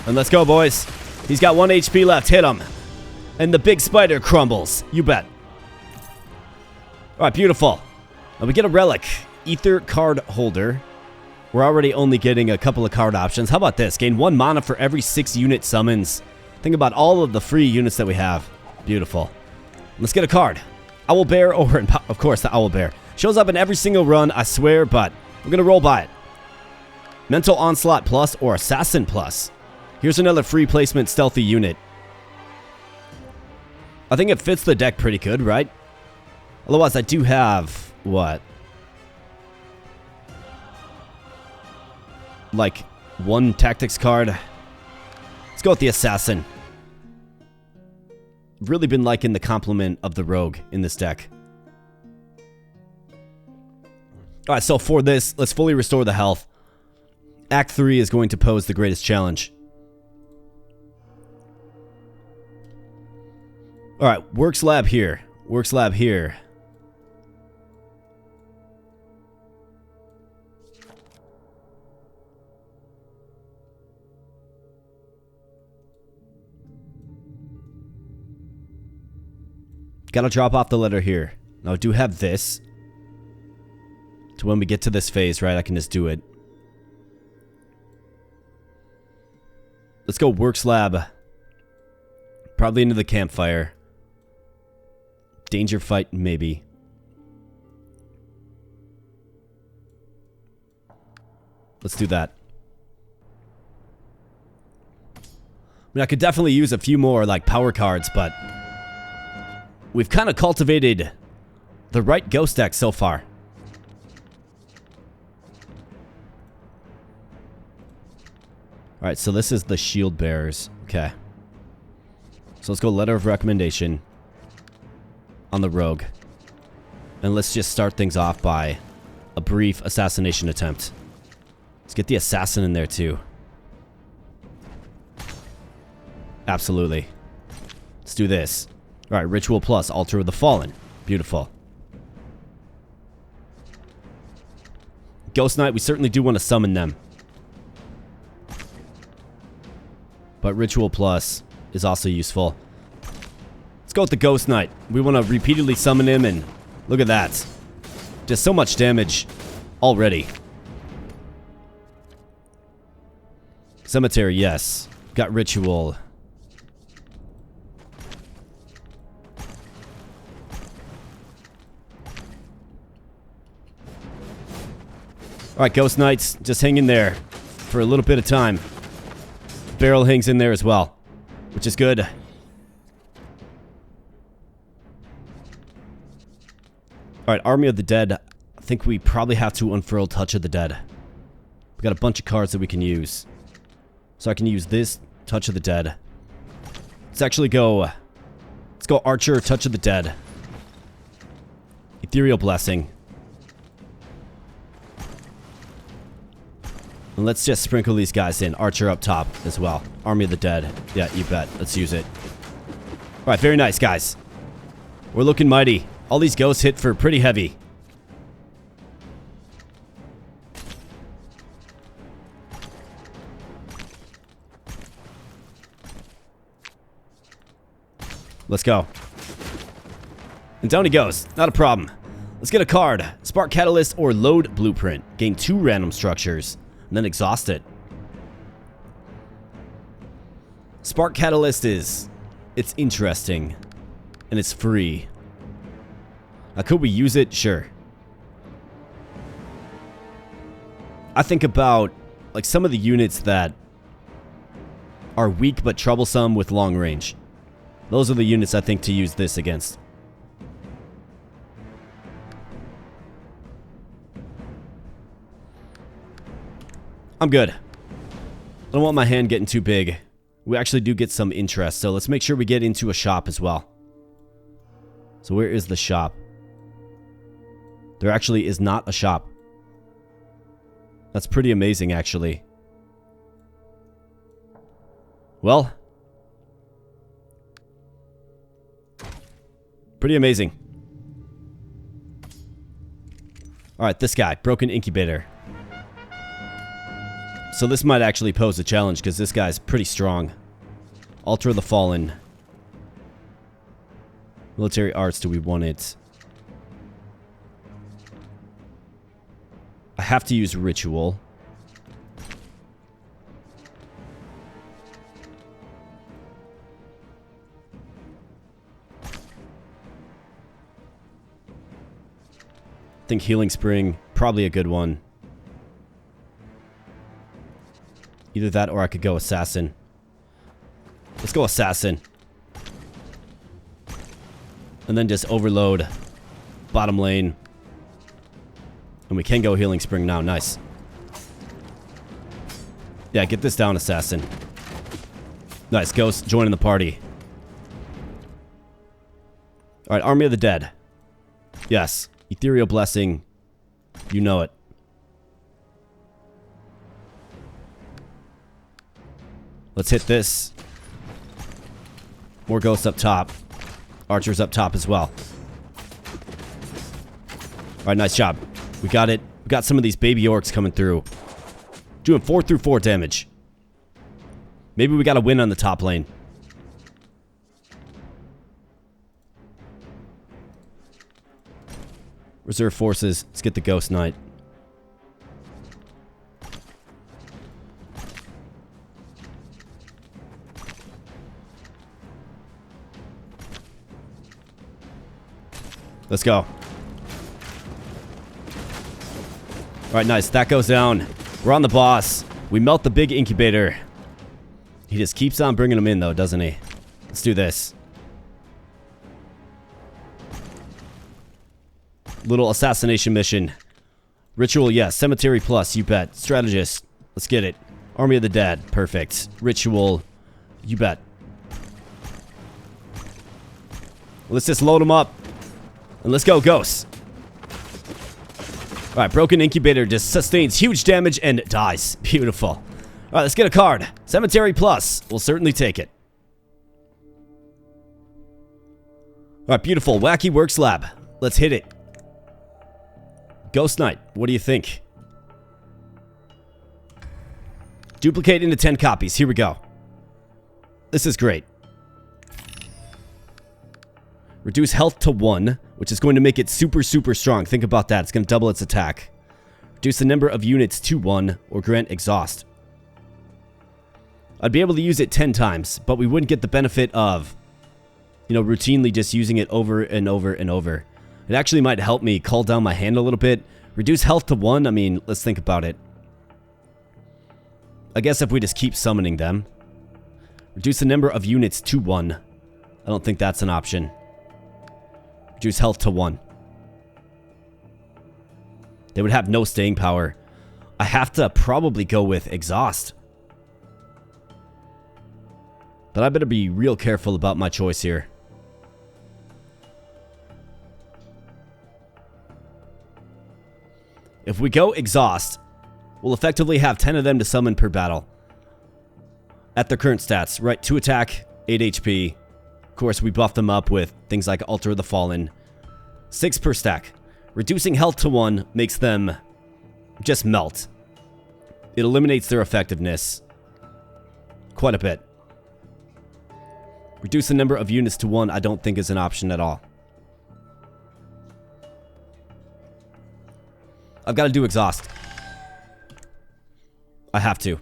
And let's go, boys. He's got 1 HP left. Hit him. And the big spider crumbles. You bet. Alright, beautiful. Now we get a relic. Ether card holder. We're already only getting a couple of card options. How about this? Gain 1 mana for every 6 unit summons. Think about all of the free units that we have. Beautiful. Let's get a card. Owlbear, or of course the Owlbear. Shows up in every single run, I swear, but we're going to roll by it. Mental Onslaught plus or Assassin plus. Here's another free placement stealthy unit. I think it fits the deck pretty good, right? Otherwise, I do have... what? Like, 1 tactics card. Let's go with the Assassin. Really been liking the complement of the Rogue in this deck. Alright, so for this, let's fully restore the health. Act 3 is going to pose the greatest challenge. Alright, Works Lab here. Works Lab here. Gotta drop off the letter here. Now I do have this. to when we get to this phase, right? I can just do it. Let's go work slab. Probably into the campfire. Danger fight, maybe. Let's do that. I mean, I could definitely use a few more, like, power cards, but we've kind of cultivated the right ghost deck so far. Alright, so this is the shield bearers. Okay. So let's go letter of recommendation on the rogue. And let's just start things off by a brief assassination attempt. Let's get the assassin in there too. Absolutely. Let's do this. Alright, Ritual plus Altar of the Fallen. Beautiful. Ghost Knight, we certainly do want to summon them. But Ritual plus is also useful. Let's go with the Ghost Knight. We want to repeatedly summon him, and look at that. Just so much damage already. Cemetery, yes. Got Ritual. Alright, Ghost Knights, just hang in there for a little bit of time. Barrel hangs in there as well, which is good. Alright, Army of the Dead. I think we probably have to unfurl Touch of the Dead. We got a bunch of cards that we can use. So I can use this, Touch of the Dead. Let's actually go... Let's go Archer, Touch of the Dead. Ethereal Blessing. And let's just sprinkle these guys in. Archer up top as well. Army of the Dead. Yeah, you bet. Let's use it. Alright, very nice, guys. We're looking mighty. All these ghosts hit for pretty heavy. Let's go. And down he goes. Not a problem. Let's get a card. Spark Catalyst or Load Blueprint. Gain 2 random structures. And then exhaust it. Spark Catalyst is... It's interesting. And it's free. Now, could we use it? Sure. I think about, like, some of the units that are weak but troublesome with long range. Those are the units I think to use this against. I'm good. I don't want my hand getting too big. We actually do get some interest, so let's make sure we get into a shop as well. So where is the shop? There actually is not a shop. That's pretty amazing, actually. Well. Pretty amazing. Alright, this guy. Broken Incubator. So this might actually pose a challenge because this guy's pretty strong. Altar of the Fallen. Military Arts, do we want it? I have to use Ritual. I think Healing Spring, probably a good one. Either that or I could go Assassin. Let's go Assassin. And then just overload bottom lane. And we can go Healing Spring now. Nice. Yeah, get this down, Assassin. Nice. Ghost joining the party. Alright, Army of the Dead. Yes. Ethereal Blessing. You know it. Let's hit this. More ghosts up top. Archers up top as well. Alright, nice job. We got it. We got some of these baby orcs coming through. Doing 4/4 damage. Maybe we got to win on the top lane. Reserve forces. Let's get the Ghost Knight. Let's go. Alright, nice. That goes down. We're on the boss. We melt the big incubator. He just keeps on bringing them in, though, doesn't he? Let's do this. Little assassination mission. Ritual, yes. Cemetery plus, you bet. Strategist. Let's get it. Army of the Dead. Perfect. Ritual. You bet. Let's just load them up. And let's go, ghosts. Alright, broken incubator just sustains huge damage and dies. Beautiful. Alright, let's get a card. Cemetery plus. We'll certainly take it. Alright, beautiful. Wacky Works Lab. Let's hit it. Ghost Knight, what do you think? Duplicate into 10 copies. Here we go. This is great. Reduce health to 1, which is going to make it super, super strong. Think about that. It's going to double its attack. Reduce the number of units to 1, or grant exhaust. I'd be able to use it 10 times, but we wouldn't get the benefit of, you know, routinely just using it over and over and over. It actually might help me cull down my hand a little bit. Reduce health to 1, I mean, let's think about it. I guess if we just keep summoning them. Reduce the number of units to 1. I don't think that's an option. Reduce health to 1. They would have no staying power. I have to probably go with exhaust. But I better be real careful about my choice here. If we go exhaust, we'll effectively have 10 of them to summon per battle. At their current stats, right? 2 attack, 8 HP. Of course, we buff them up with things like Altar of the Fallen. 6 per stack. Reducing health to 1 makes them just melt. It eliminates their effectiveness quite a bit. Reduce the number of units to 1 I don't think is an option at all. I've got to do exhaust. I have to.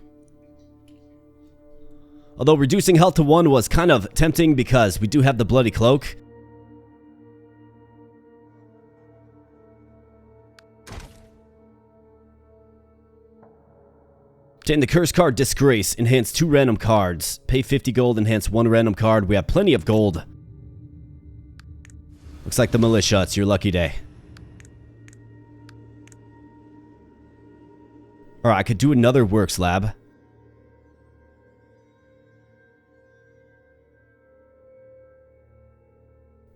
Although reducing health to 1 was kind of tempting because we do have the Bloody Cloak. Obtain the curse card Disgrace. Enhance 2 random cards. Pay 50 gold. Enhance 1 random card. We have plenty of gold. Looks like the militia. It's your lucky day. Alright, I could do another works lab.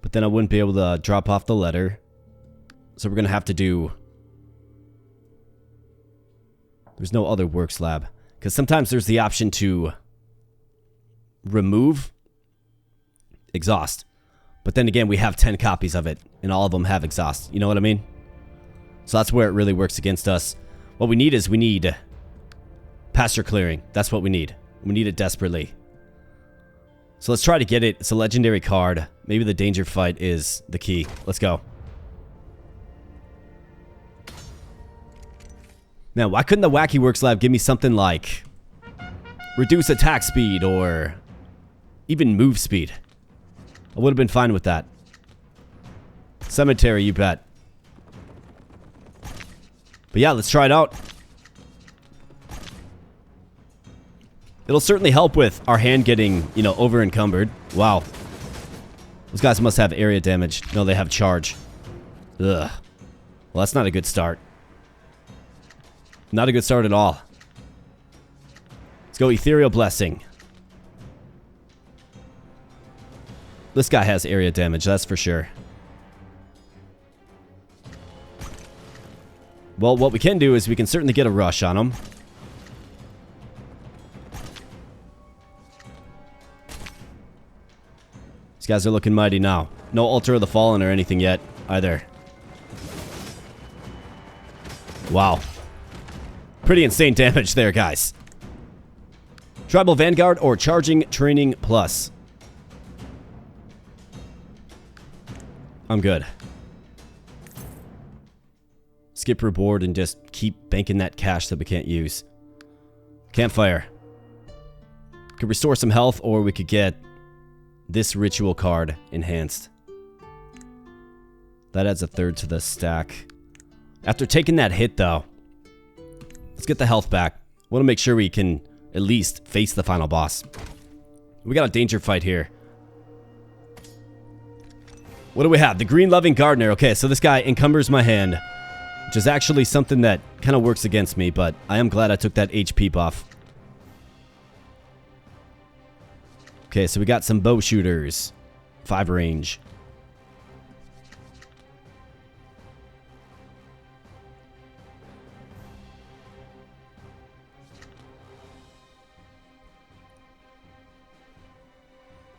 But then I wouldn't be able to drop off the letter. So we're going to have to do... There's no other works lab. Because sometimes there's the option to remove exhaust. But then again, we have 10 copies of it. And all of them have exhaust. You know what I mean? So that's where it really works against us. What we need is we need pasture clearing. That's what we need. We need it desperately. So let's try to get it. It's a legendary card. Maybe the danger fight is the key. Let's go. Now, why couldn't the Wacky Works Lab give me something like reduce attack speed or even move speed? I would have been fine with that. Cemetery, you bet. But yeah, let's try it out. It'll certainly help with our hand getting, you know, over encumbered. Wow. Those guys must have area damage. No, they have charge. Ugh. Well, that's not a good start. Not a good start at all. Let's go Ethereal Blessing. This guy has area damage, that's for sure. Well, what we can do is we can certainly get a rush on him. These guys are looking mighty now. No Altar of the Fallen or anything yet, either. Wow. Pretty insane damage there, guys. Tribal Vanguard or Charging Training Plus? I'm good. Skip reward and just keep banking that cash that we can't use. Campfire. Could restore some health, or we could get this ritual card enhanced. That adds a third to the stack. After taking that hit, though, let's get the health back. Want to make sure we can at least face the final boss. We got a danger fight here. What do we have? The green loving gardener. Okay, so this guy encumbers my hand, which is actually something that kind of works against me, but I am glad I took that HP buff. Okay, so we got some bow shooters. 5 range.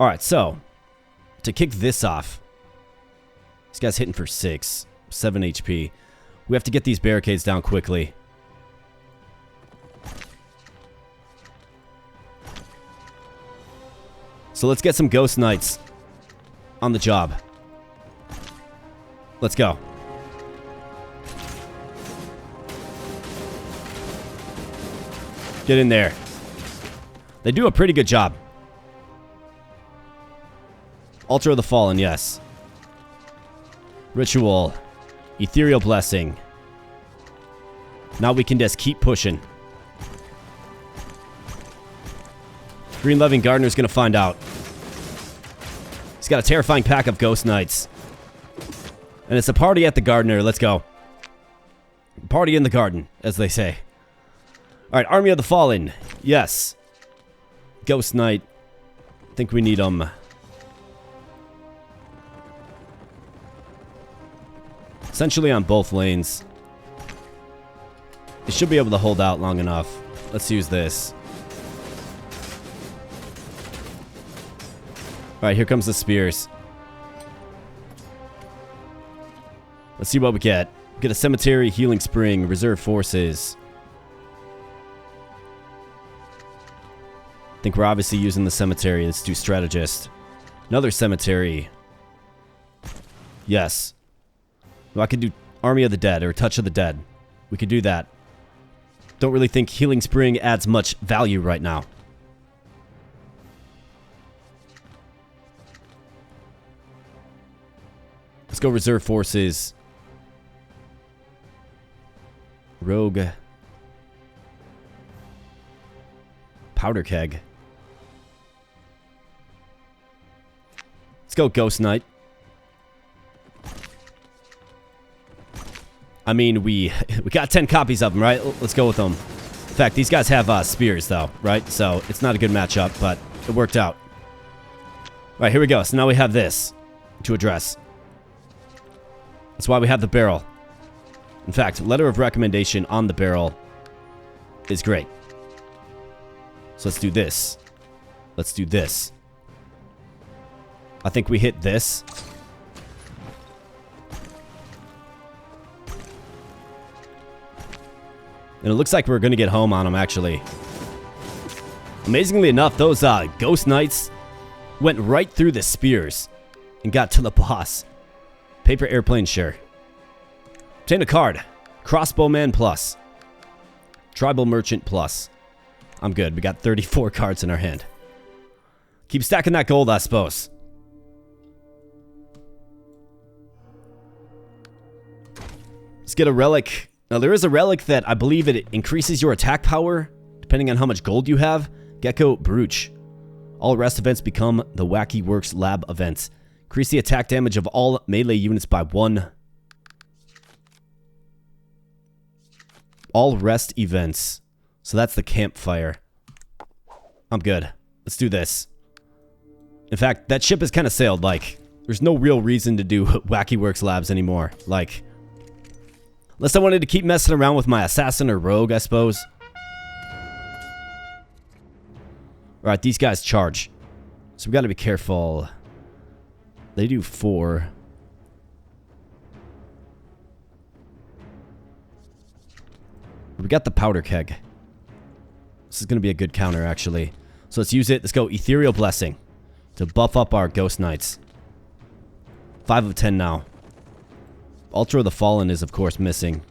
Alright, so to kick this off, this guy's hitting for 6, 7 HP. We have to get these barricades down quickly. So let's get some ghost knights on the job. Let's go. Get in there. They do a pretty good job. Altar of the Fallen, yes. Ritual. Ethereal Blessing. Now we can just keep pushing. Green Loving Gardener's gonna find out. He's got a terrifying pack of Ghost Knights. And it's a party at the Gardener. Let's go. Party in the garden, as they say. Alright, Army of the Fallen. Yes. Ghost Knight. I think we need them. Essentially on both lanes. They should be able to hold out long enough. Let's use this. Alright, here comes the spears. Let's see what we get. Get a cemetery, healing spring, reserve forces. I think we're obviously using the cemetery. Let's do strategist. Another cemetery. Yes. Well, I could do Army of the Dead or Touch of the Dead. We could do that. Don't really think healing spring adds much value right now. Let's go reserve forces. Rogue. Powder keg. Let's go Ghost Knight. I mean, we got 10 copies of them, right? Let's go with them. In fact, these guys have spears, though, right? So it's not a good matchup, but it worked out. All right, here we go. So now we have this to address. That's why we have the barrel. In fact, letter of recommendation on the barrel is great. So let's do this. Let's do this. I think we hit this. And it looks like we're going to get home on them, actually. Amazingly enough, those Ghost Knights went right through the spears and got to the boss. Paper airplane, sure. Obtain a card. Crossbowman plus. Tribal Merchant plus. I'm good. We got 34 cards in our hand. Keep stacking that gold, I suppose. Let's get a relic. Now, there is a relic that I believe it increases your attack power, depending on how much gold you have. Gecko Brooch. All rest events become the Wacky Works Lab events. Increase the attack damage of all melee units by 1. All rest events. So that's the campfire. I'm good. Let's do this. In fact, that ship has kind of sailed. Like, there's no real reason to do Wacky Works Labs anymore. Like, unless I wanted to keep messing around with my assassin or rogue, I suppose. Alright, these guys charge. So we gotta be careful. They do 4. We got the powder keg. This is gonna be a good counter, actually. So let's use it. Let's go Ethereal Blessing to buff up our Ghost Knights. 5 of 10 now. Altar of the Fallen is, of course, missing.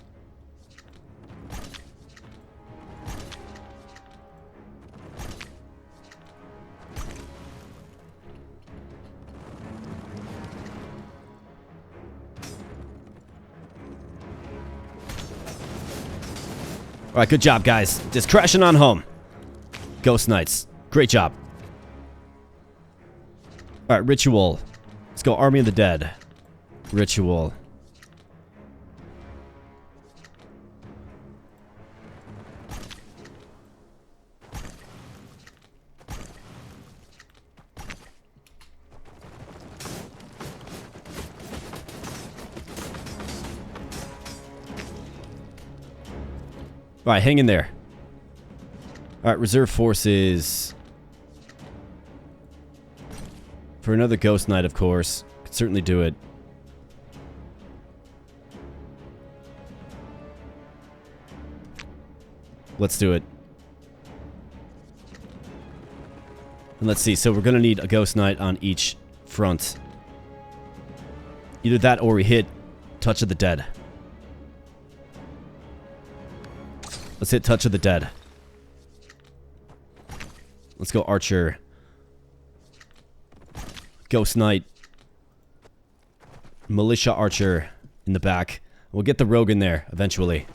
Alright, good job, guys. Just crashing on home. Ghost Knights. Great job. Alright, Ritual. Let's go Army of the Dead. Ritual. Alright, hang in there. Alright, reserve forces. For another Ghost Knight, of course. Could certainly do it. Let's do it. And let's see, so we're gonna need a Ghost Knight on each front. Either that or we hit Touch of the Dead. Let's hit Touch of the Dead. Let's go Archer. Ghost Knight. Militia Archer in the back. We'll get the Rogue in there eventually.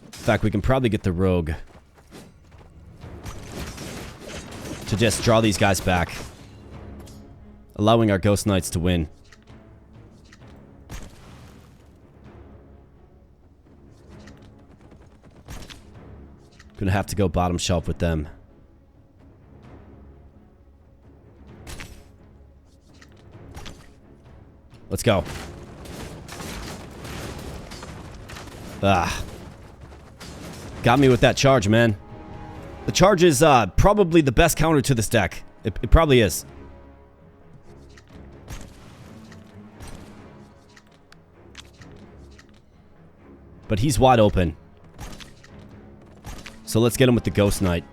In fact, we can probably get the Rogue to just draw these guys back, allowing our Ghost Knights to win. Gonna have to go bottom shelf with them. Let's go. Ah. Got me with that charge, man. The charge is probably the best counter to this deck. It probably is. But he's wide open. So let's get him with the Ghost Knight.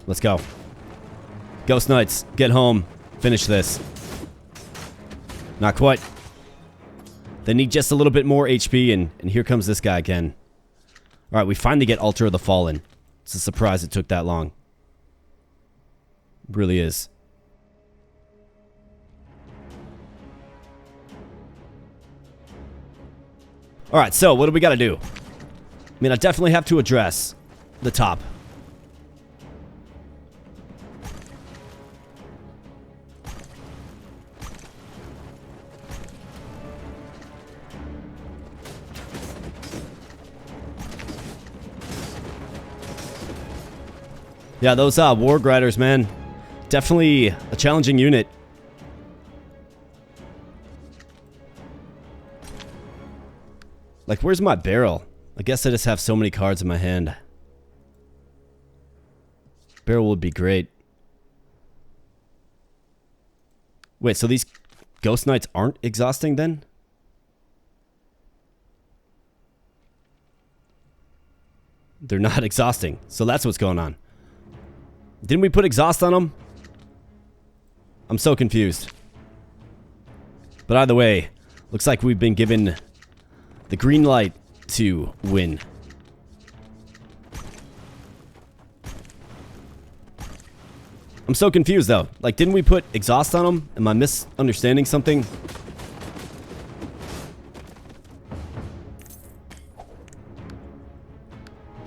Let's go. Ghost Knights, get home. Finish this. Not quite. They need just a little bit more HP, and here comes this guy again. Alright, we finally get Altar of the Fallen. It's a surprise it took that long. It really is. Alright, so what do we gotta do? I mean, I definitely have to address the top. Yeah, those Warg Riders, man. Definitely a challenging unit. Like, where's my barrel? I guess I just have so many cards in my hand. Barrel would be great. Wait, so these Ghost Knights aren't exhausting then? They're not exhausting. So that's what's going on. Didn't we put exhaust on them? I'm so confused. But either way, looks like we've been given the green light to win. I'm so confused though. Like, didn't we put exhaust on them? Am I misunderstanding something?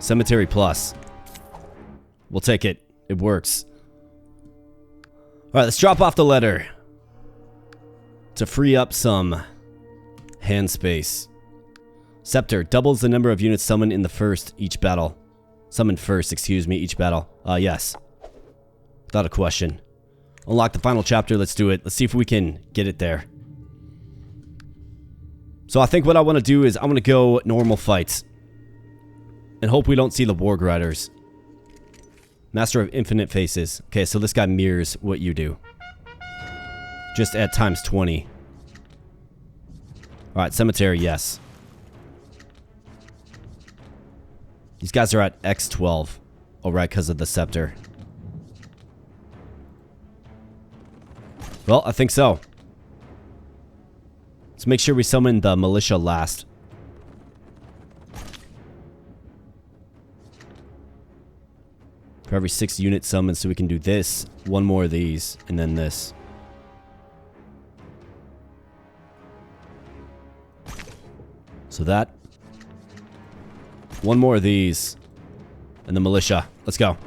Cemetery Plus. We'll take it. It works. Alright, let's drop off the letter to free up some hand space. Scepter doubles the number of units summoned in the first each battle. Summoned first, excuse me, each battle. Yes. Without a question. Unlock the final chapter, let's do it. Let's see if we can get it there. So I think what I want to do is I'm going to go normal fights. And hope we don't see the Warg Riders. Master of Infinite Faces. Okay, so this guy mirrors what you do. Just at times 20. Alright, Cemetery, yes. These guys are at X12. Alright, because of the Scepter. Well, I think so. Let's make sure we summon the Militia last. For every 6 units summoned, so we can do this, one more of these, and then this. So that. One more of these. And the militia. Let's go.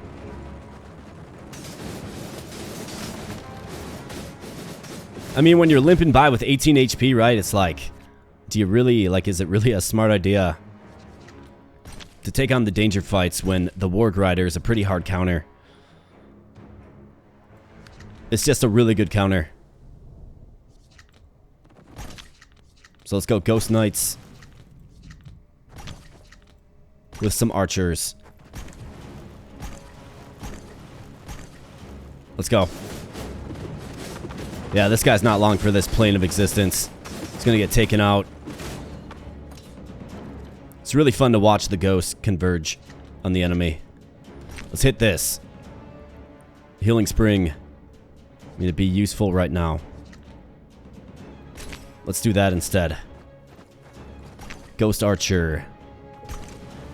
I mean, when you're limping by with 18 HP, right? It's like, do you really, like, is it really a smart idea to take on the danger fights when the Warg Rider is a pretty hard counter? It's just a really good counter. So let's go Ghost Knights with some archers. Let's go. Yeah, this guy's not long for this plane of existence. He's gonna get taken out. It's really fun to watch the ghosts converge on the enemy. Let's hit this. Healing Spring. I mean, it'd be useful right now. Let's do that instead. Ghost Archer.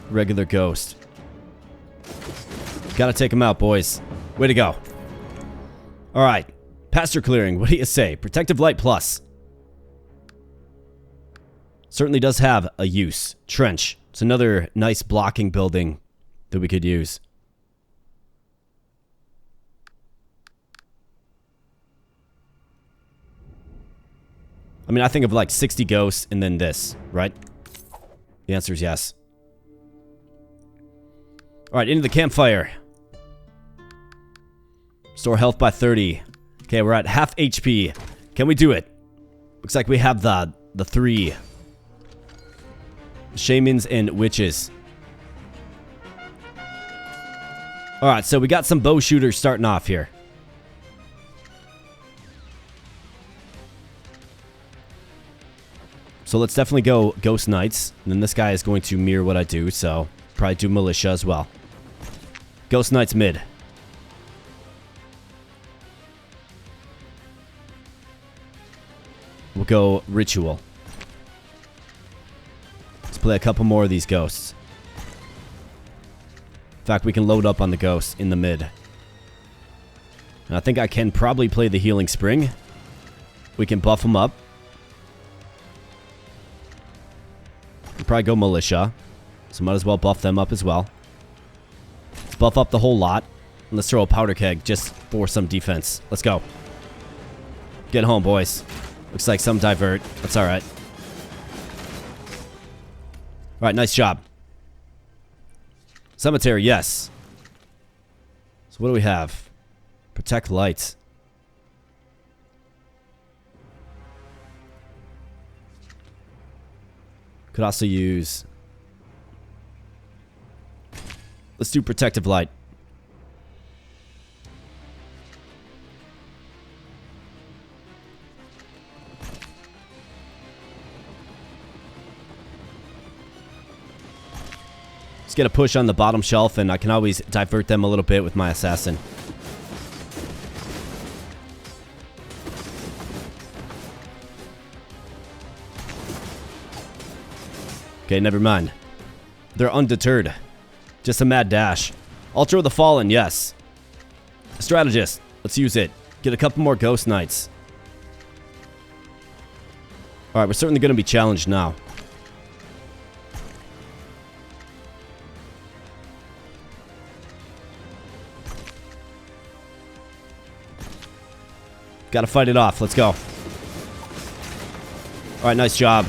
Regular Ghost. Gotta take him out, boys. Way to go. Alright. Pasture Clearing, what do you say? Protective Light Plus. Certainly does have a use. Trench. It's another nice blocking building that we could use. I mean, I think of like 60 ghosts and then this, right? The answer is yes. Alright, into the campfire. Store health by 30. Okay, we're at half HP. Can we do it? Looks like we have the 3 shamans and witches. Alright, so we got some bow shooters starting off here. So let's definitely go Ghost Knights. And then this guy is going to mirror what I do, so probably do Militia as well. Ghost Knights mid. We'll go Ritual. Let's play a couple more of these ghosts. In fact, we can load up on the ghosts in the mid. And I think I can probably play the Healing Spring. We can buff them up. We'll probably go Militia. So might as well buff them up as well. Let's buff up the whole lot. And let's throw a powder keg just for some defense. Let's go. Get home, boys. Looks like some divert. That's alright. Alright, nice job. Cemetery, yes. So what do we have? Protect lights. Could also use... Let's do Protective Light. Let's get a push on the bottom shelf, and I can always divert them a little bit with my assassin. Okay, never mind. They're undeterred. Just a mad dash. Ultra of the Fallen, yes. Strategist, let's use it. Get a couple more Ghost Knights. Alright, we're certainly going to be challenged now. Gotta fight it off. Let's go. Alright, nice job.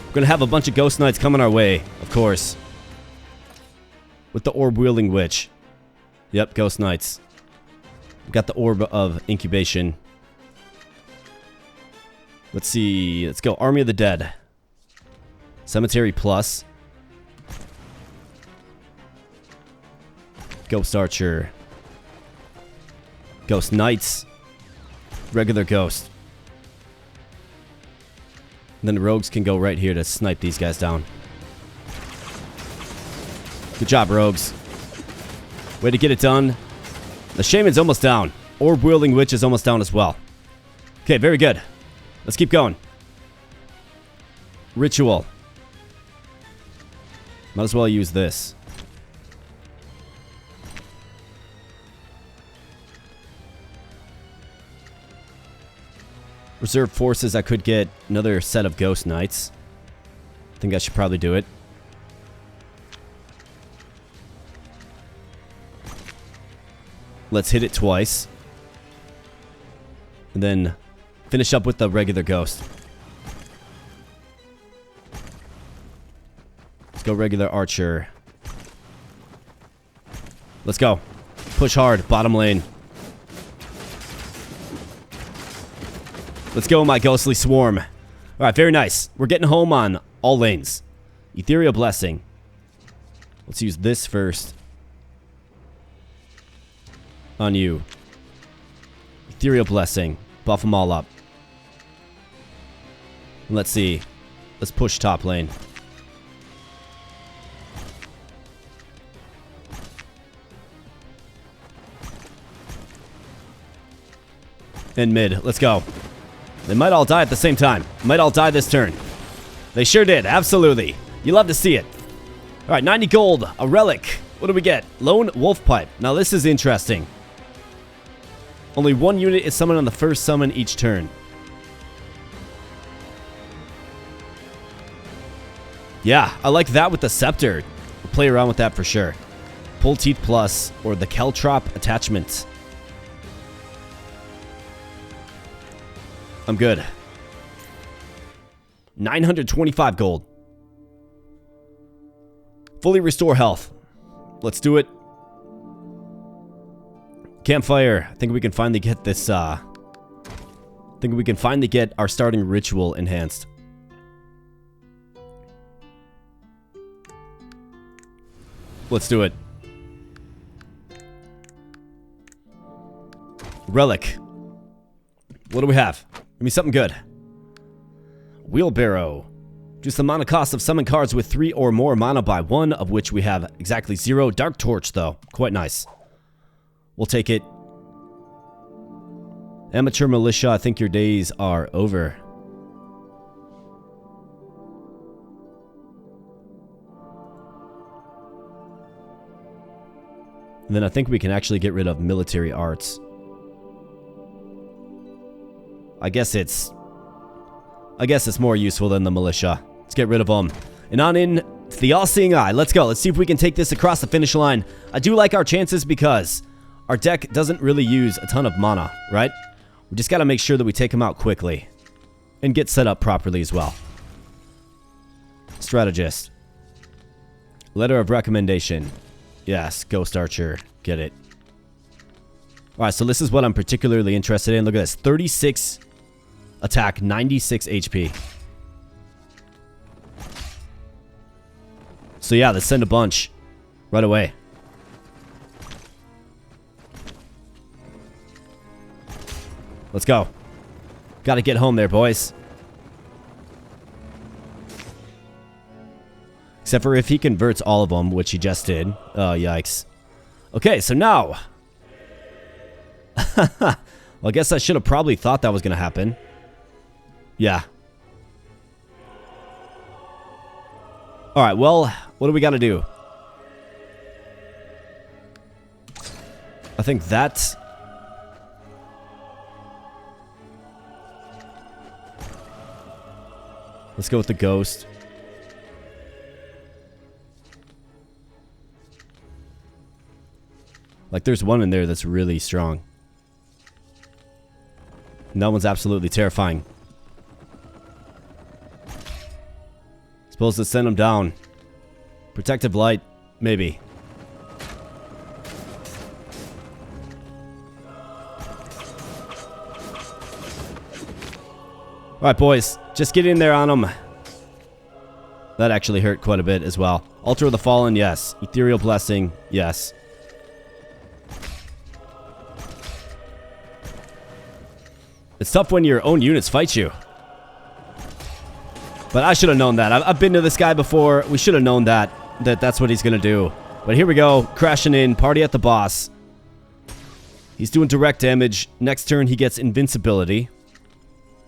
We're gonna have a bunch of Ghost Knights coming our way, of course. With the Orb-wielding Witch. Yep, Ghost Knights. We've got the Orb of Incubation. Let's see. Let's go. Army of the Dead. Cemetery Plus. Ghost Archer. Ghost Knights. Regular Ghost. And then the rogues can go right here to snipe these guys down. Good job, rogues. Way to get it done. The Shaman's almost down. Orb-wielding Witch is almost down as well. Okay, very good. Let's keep going. Ritual. Might as well use this. Reserve forces, I could get another set of Ghost Knights. I think I should probably do it. Let's hit it twice. And then finish up with the regular ghost. Let's go regular archer. Let's go. Push hard, bottom lane. Let's go, my ghostly swarm. Alright, very nice. We're getting home on all lanes. Ethereal Blessing. Let's use this first. On you. Ethereal Blessing. Buff them all up. Let's see. Let's push top lane. And mid. Let's go. They might all die at the same time. Might all die this turn. They sure did. Absolutely. You love to see it. Alright, 90 gold. A relic. What do we get? Lone Wolf Pipe. Now this is interesting. Only one unit is summoned on the first summon each turn. Yeah, I like that with the Scepter. We'll play around with that for sure. Pull Teeth Plus or the Caltrop attachment. I'm good. 925 gold. Fully restore health. Let's do it. Campfire. I think we can finally get this, I think we can finally get our starting ritual enhanced. Let's do it. Relic. What do we have? Give me something good. Wheelbarrow. Reduce the mana cost of summon cards with 3 or more mana by 1, of which we have exactly 0. Dark Torch, though. Quite nice. We'll take it. Amateur Militia, I think your days are over. And then I think we can actually get rid of Military Arts. I guess it's more useful than the Militia. Let's get rid of them. And on in to the All-Seeing Eye. Let's go. Let's see if we can take this across the finish line. I do like our chances because our deck doesn't really use a ton of mana, right? We just got to make sure that we take them out quickly. And get set up properly as well. Strategist. Letter of recommendation. Yes, Ghost Archer. Get it. Alright, so this is what I'm particularly interested in. Look at this. 36 attack, 96 HP. So yeah, let's send a bunch right away. Let's go. Gotta get home there, boys. Except for if he converts all of them, which he just did. Oh, yikes. Okay, so now. Well, I guess I should have probably thought that was going to happen. Yeah. Alright, well, what do we got to do? I think that's... Let's go with the ghost. Like, there's one in there that's really strong. And that one's absolutely terrifying. Supposed to send him down. Protective light, maybe. Alright, boys. Just get in there on him. That actually hurt quite a bit as well. Altar of the Fallen, yes. Ethereal Blessing, yes. It's tough when your own units fight you. But I should have known that. I've been to this guy before. We should have known that that's what he's going to do. But here we go. Crashing in. Party at the boss. He's doing direct damage. Next turn, he gets invincibility.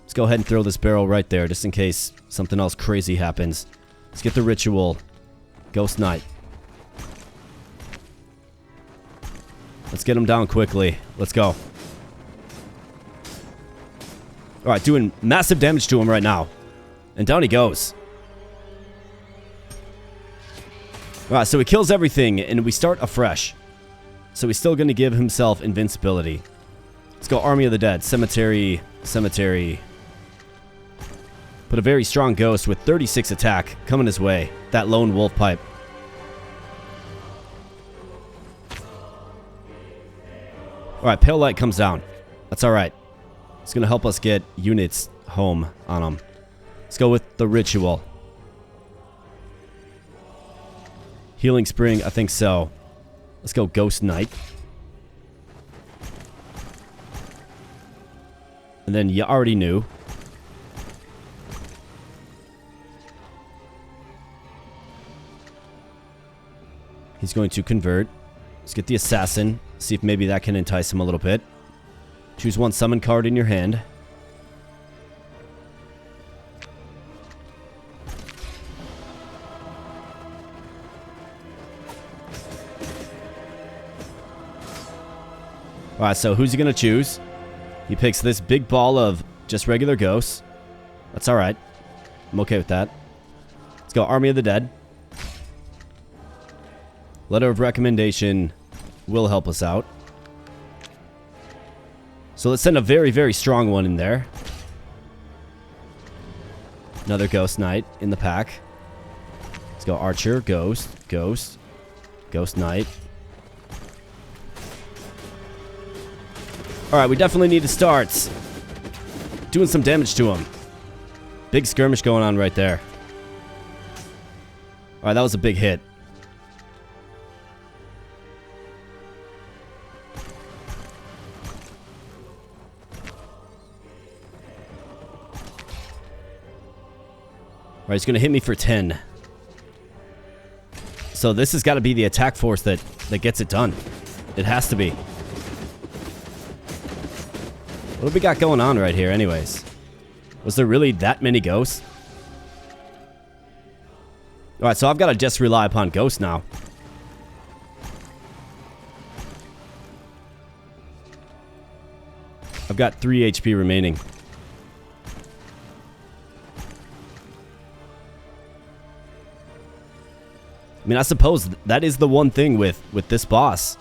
Let's go ahead and throw this barrel right there, just in case something else crazy happens. Let's get the ritual. Ghost Knight. Let's get him down quickly. Let's go. Alright, doing massive damage to him right now. And down he goes. Alright, so he kills everything, and we start afresh. So he's still going to give himself invincibility. Let's go Army of the Dead. Cemetery. Cemetery. Put a very strong ghost with 36 attack coming his way. That lone wolf pipe. Alright, Pale Light comes down. That's alright. It's going to help us get units home on them. Let's go with the Ritual. Healing Spring, I think so. Let's go Ghost Knight. And then you already knew. He's going to convert. Let's get the Assassin. See if maybe that can entice him a little bit. Choose one summon card in your hand. Alright, so who's he going to choose? He picks this big ball of just regular ghosts. That's alright. I'm okay with that. Let's go Army of the Dead. Letter of recommendation will help us out. So let's send a very, very strong one in there. Another Ghost Knight in the pack. Let's go Archer, Ghost, Ghost, Ghost Knight. Alright, we definitely need to start doing some damage to him. Big skirmish going on right there. Alright, that was a big hit. Alright, he's going to hit me for 10. So this has got to be the attack force that gets it done. It has to be. What have we got going on right here anyways? Was there really that many ghosts? Alright, so I've got to just rely upon ghosts now. I've got 3 HP remaining. I mean, I suppose that is the one thing with this boss.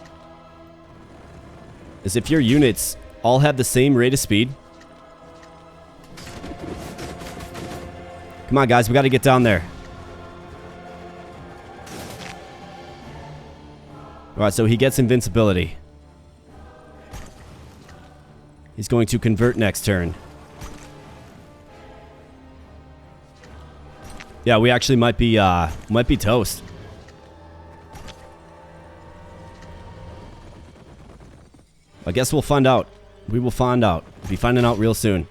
Is if your units all have the same rate of speed. Come on, guys. We got to get down there. Alright, so he gets invincibility. He's going to convert next turn. Yeah, we actually might be toast. I guess we'll find out. We will find out. We'll be finding out real soon.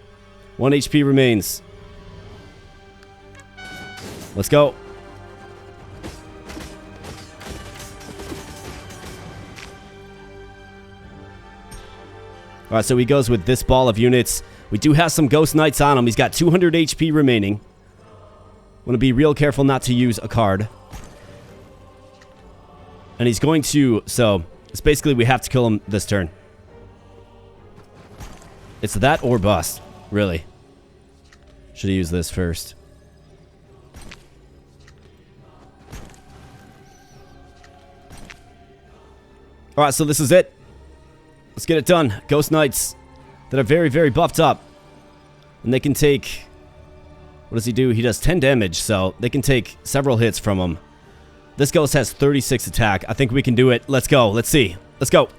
1 HP remains. Let's go. Alright, so he goes with this ball of units. We do have some Ghost Knights on him. He's got 200 HP remaining. Want to be real careful not to use a card. And he's going to... So, it's basically we have to kill him this turn. It's that or bust, really. Should have used this first. Alright, so this is it. Let's get it done. Ghost Knights that are very, very buffed up. And they can take... What does he do? He does 10 damage, so they can take several hits from him. This ghost has 36 attack. I think we can do it. Let's go. Let's see. Let's go.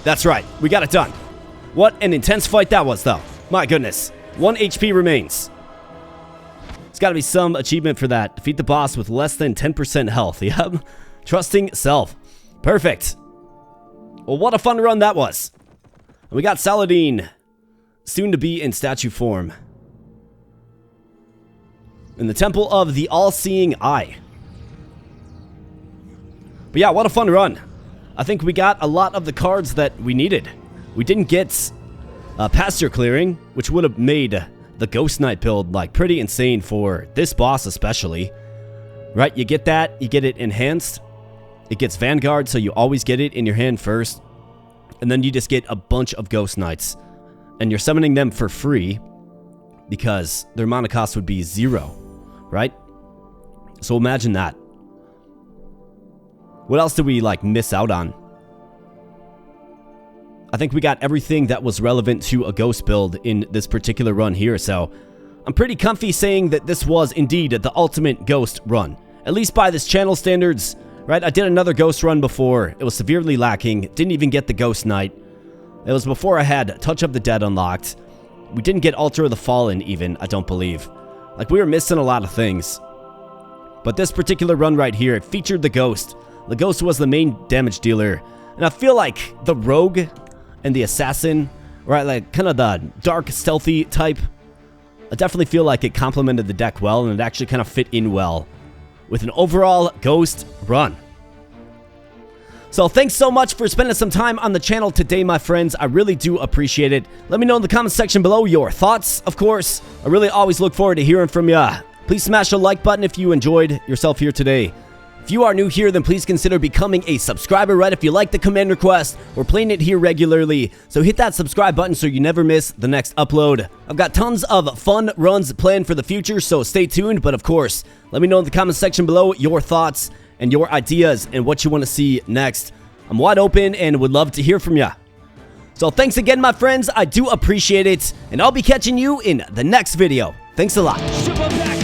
That's right. We got it done. What an intense fight that was, though. My goodness. 1 HP remains. There's got to be some achievement for that. Defeat the boss with less than 10% health. Yep. Trusting self. Perfect. Well, what a fun run that was. And we got Saladin. Soon to be in statue form. In the Temple of the All-Seeing Eye. But yeah, what a fun run. I think we got a lot of the cards that we needed. We didn't get pasture clearing, which would have made the Ghost Knight build like pretty insane for this boss especially. Right, you get that, you get it enhanced. It gets Vanguard, so you always get it in your hand first. And then you just get a bunch of Ghost Knights. And you're summoning them for free because their mana cost would be 0, right? So imagine that. What else did we, like, miss out on? I think we got everything that was relevant to a ghost build in this particular run here, so I'm pretty comfy saying that this was indeed the ultimate ghost run. At least by this channel standards, right? I did another ghost run before. It was severely lacking. Didn't even get the ghost night. It was before I had Touch of the Dead unlocked. We didn't get Altar of the Fallen even, I don't believe. Like, we were missing a lot of things. But this particular run right here, it featured the ghost. The ghost was the main damage dealer. And I feel like the rogue and the assassin, right, like kind of the dark, stealthy type, I definitely feel like it complemented the deck well, and it actually kind of fit in well with an overall ghost run. So thanks so much for spending some time on the channel today, my friends. I really do appreciate it. Let me know in the comments section below your thoughts, of course. I really always look forward to hearing from you. Please smash the like button if you enjoyed yourself here today. If you are new here, then please consider becoming a subscriber, right? If you like the command request, we're playing it here regularly. So hit that subscribe button so you never miss the next upload. I've got tons of fun runs planned for the future, so stay tuned. But of course, let me know in the comments section below your thoughts and your ideas and what you want to see next. I'm wide open and would love to hear from you. So thanks again, my friends. I do appreciate it, and I'll be catching you in the next video. Thanks a lot. Strip her back.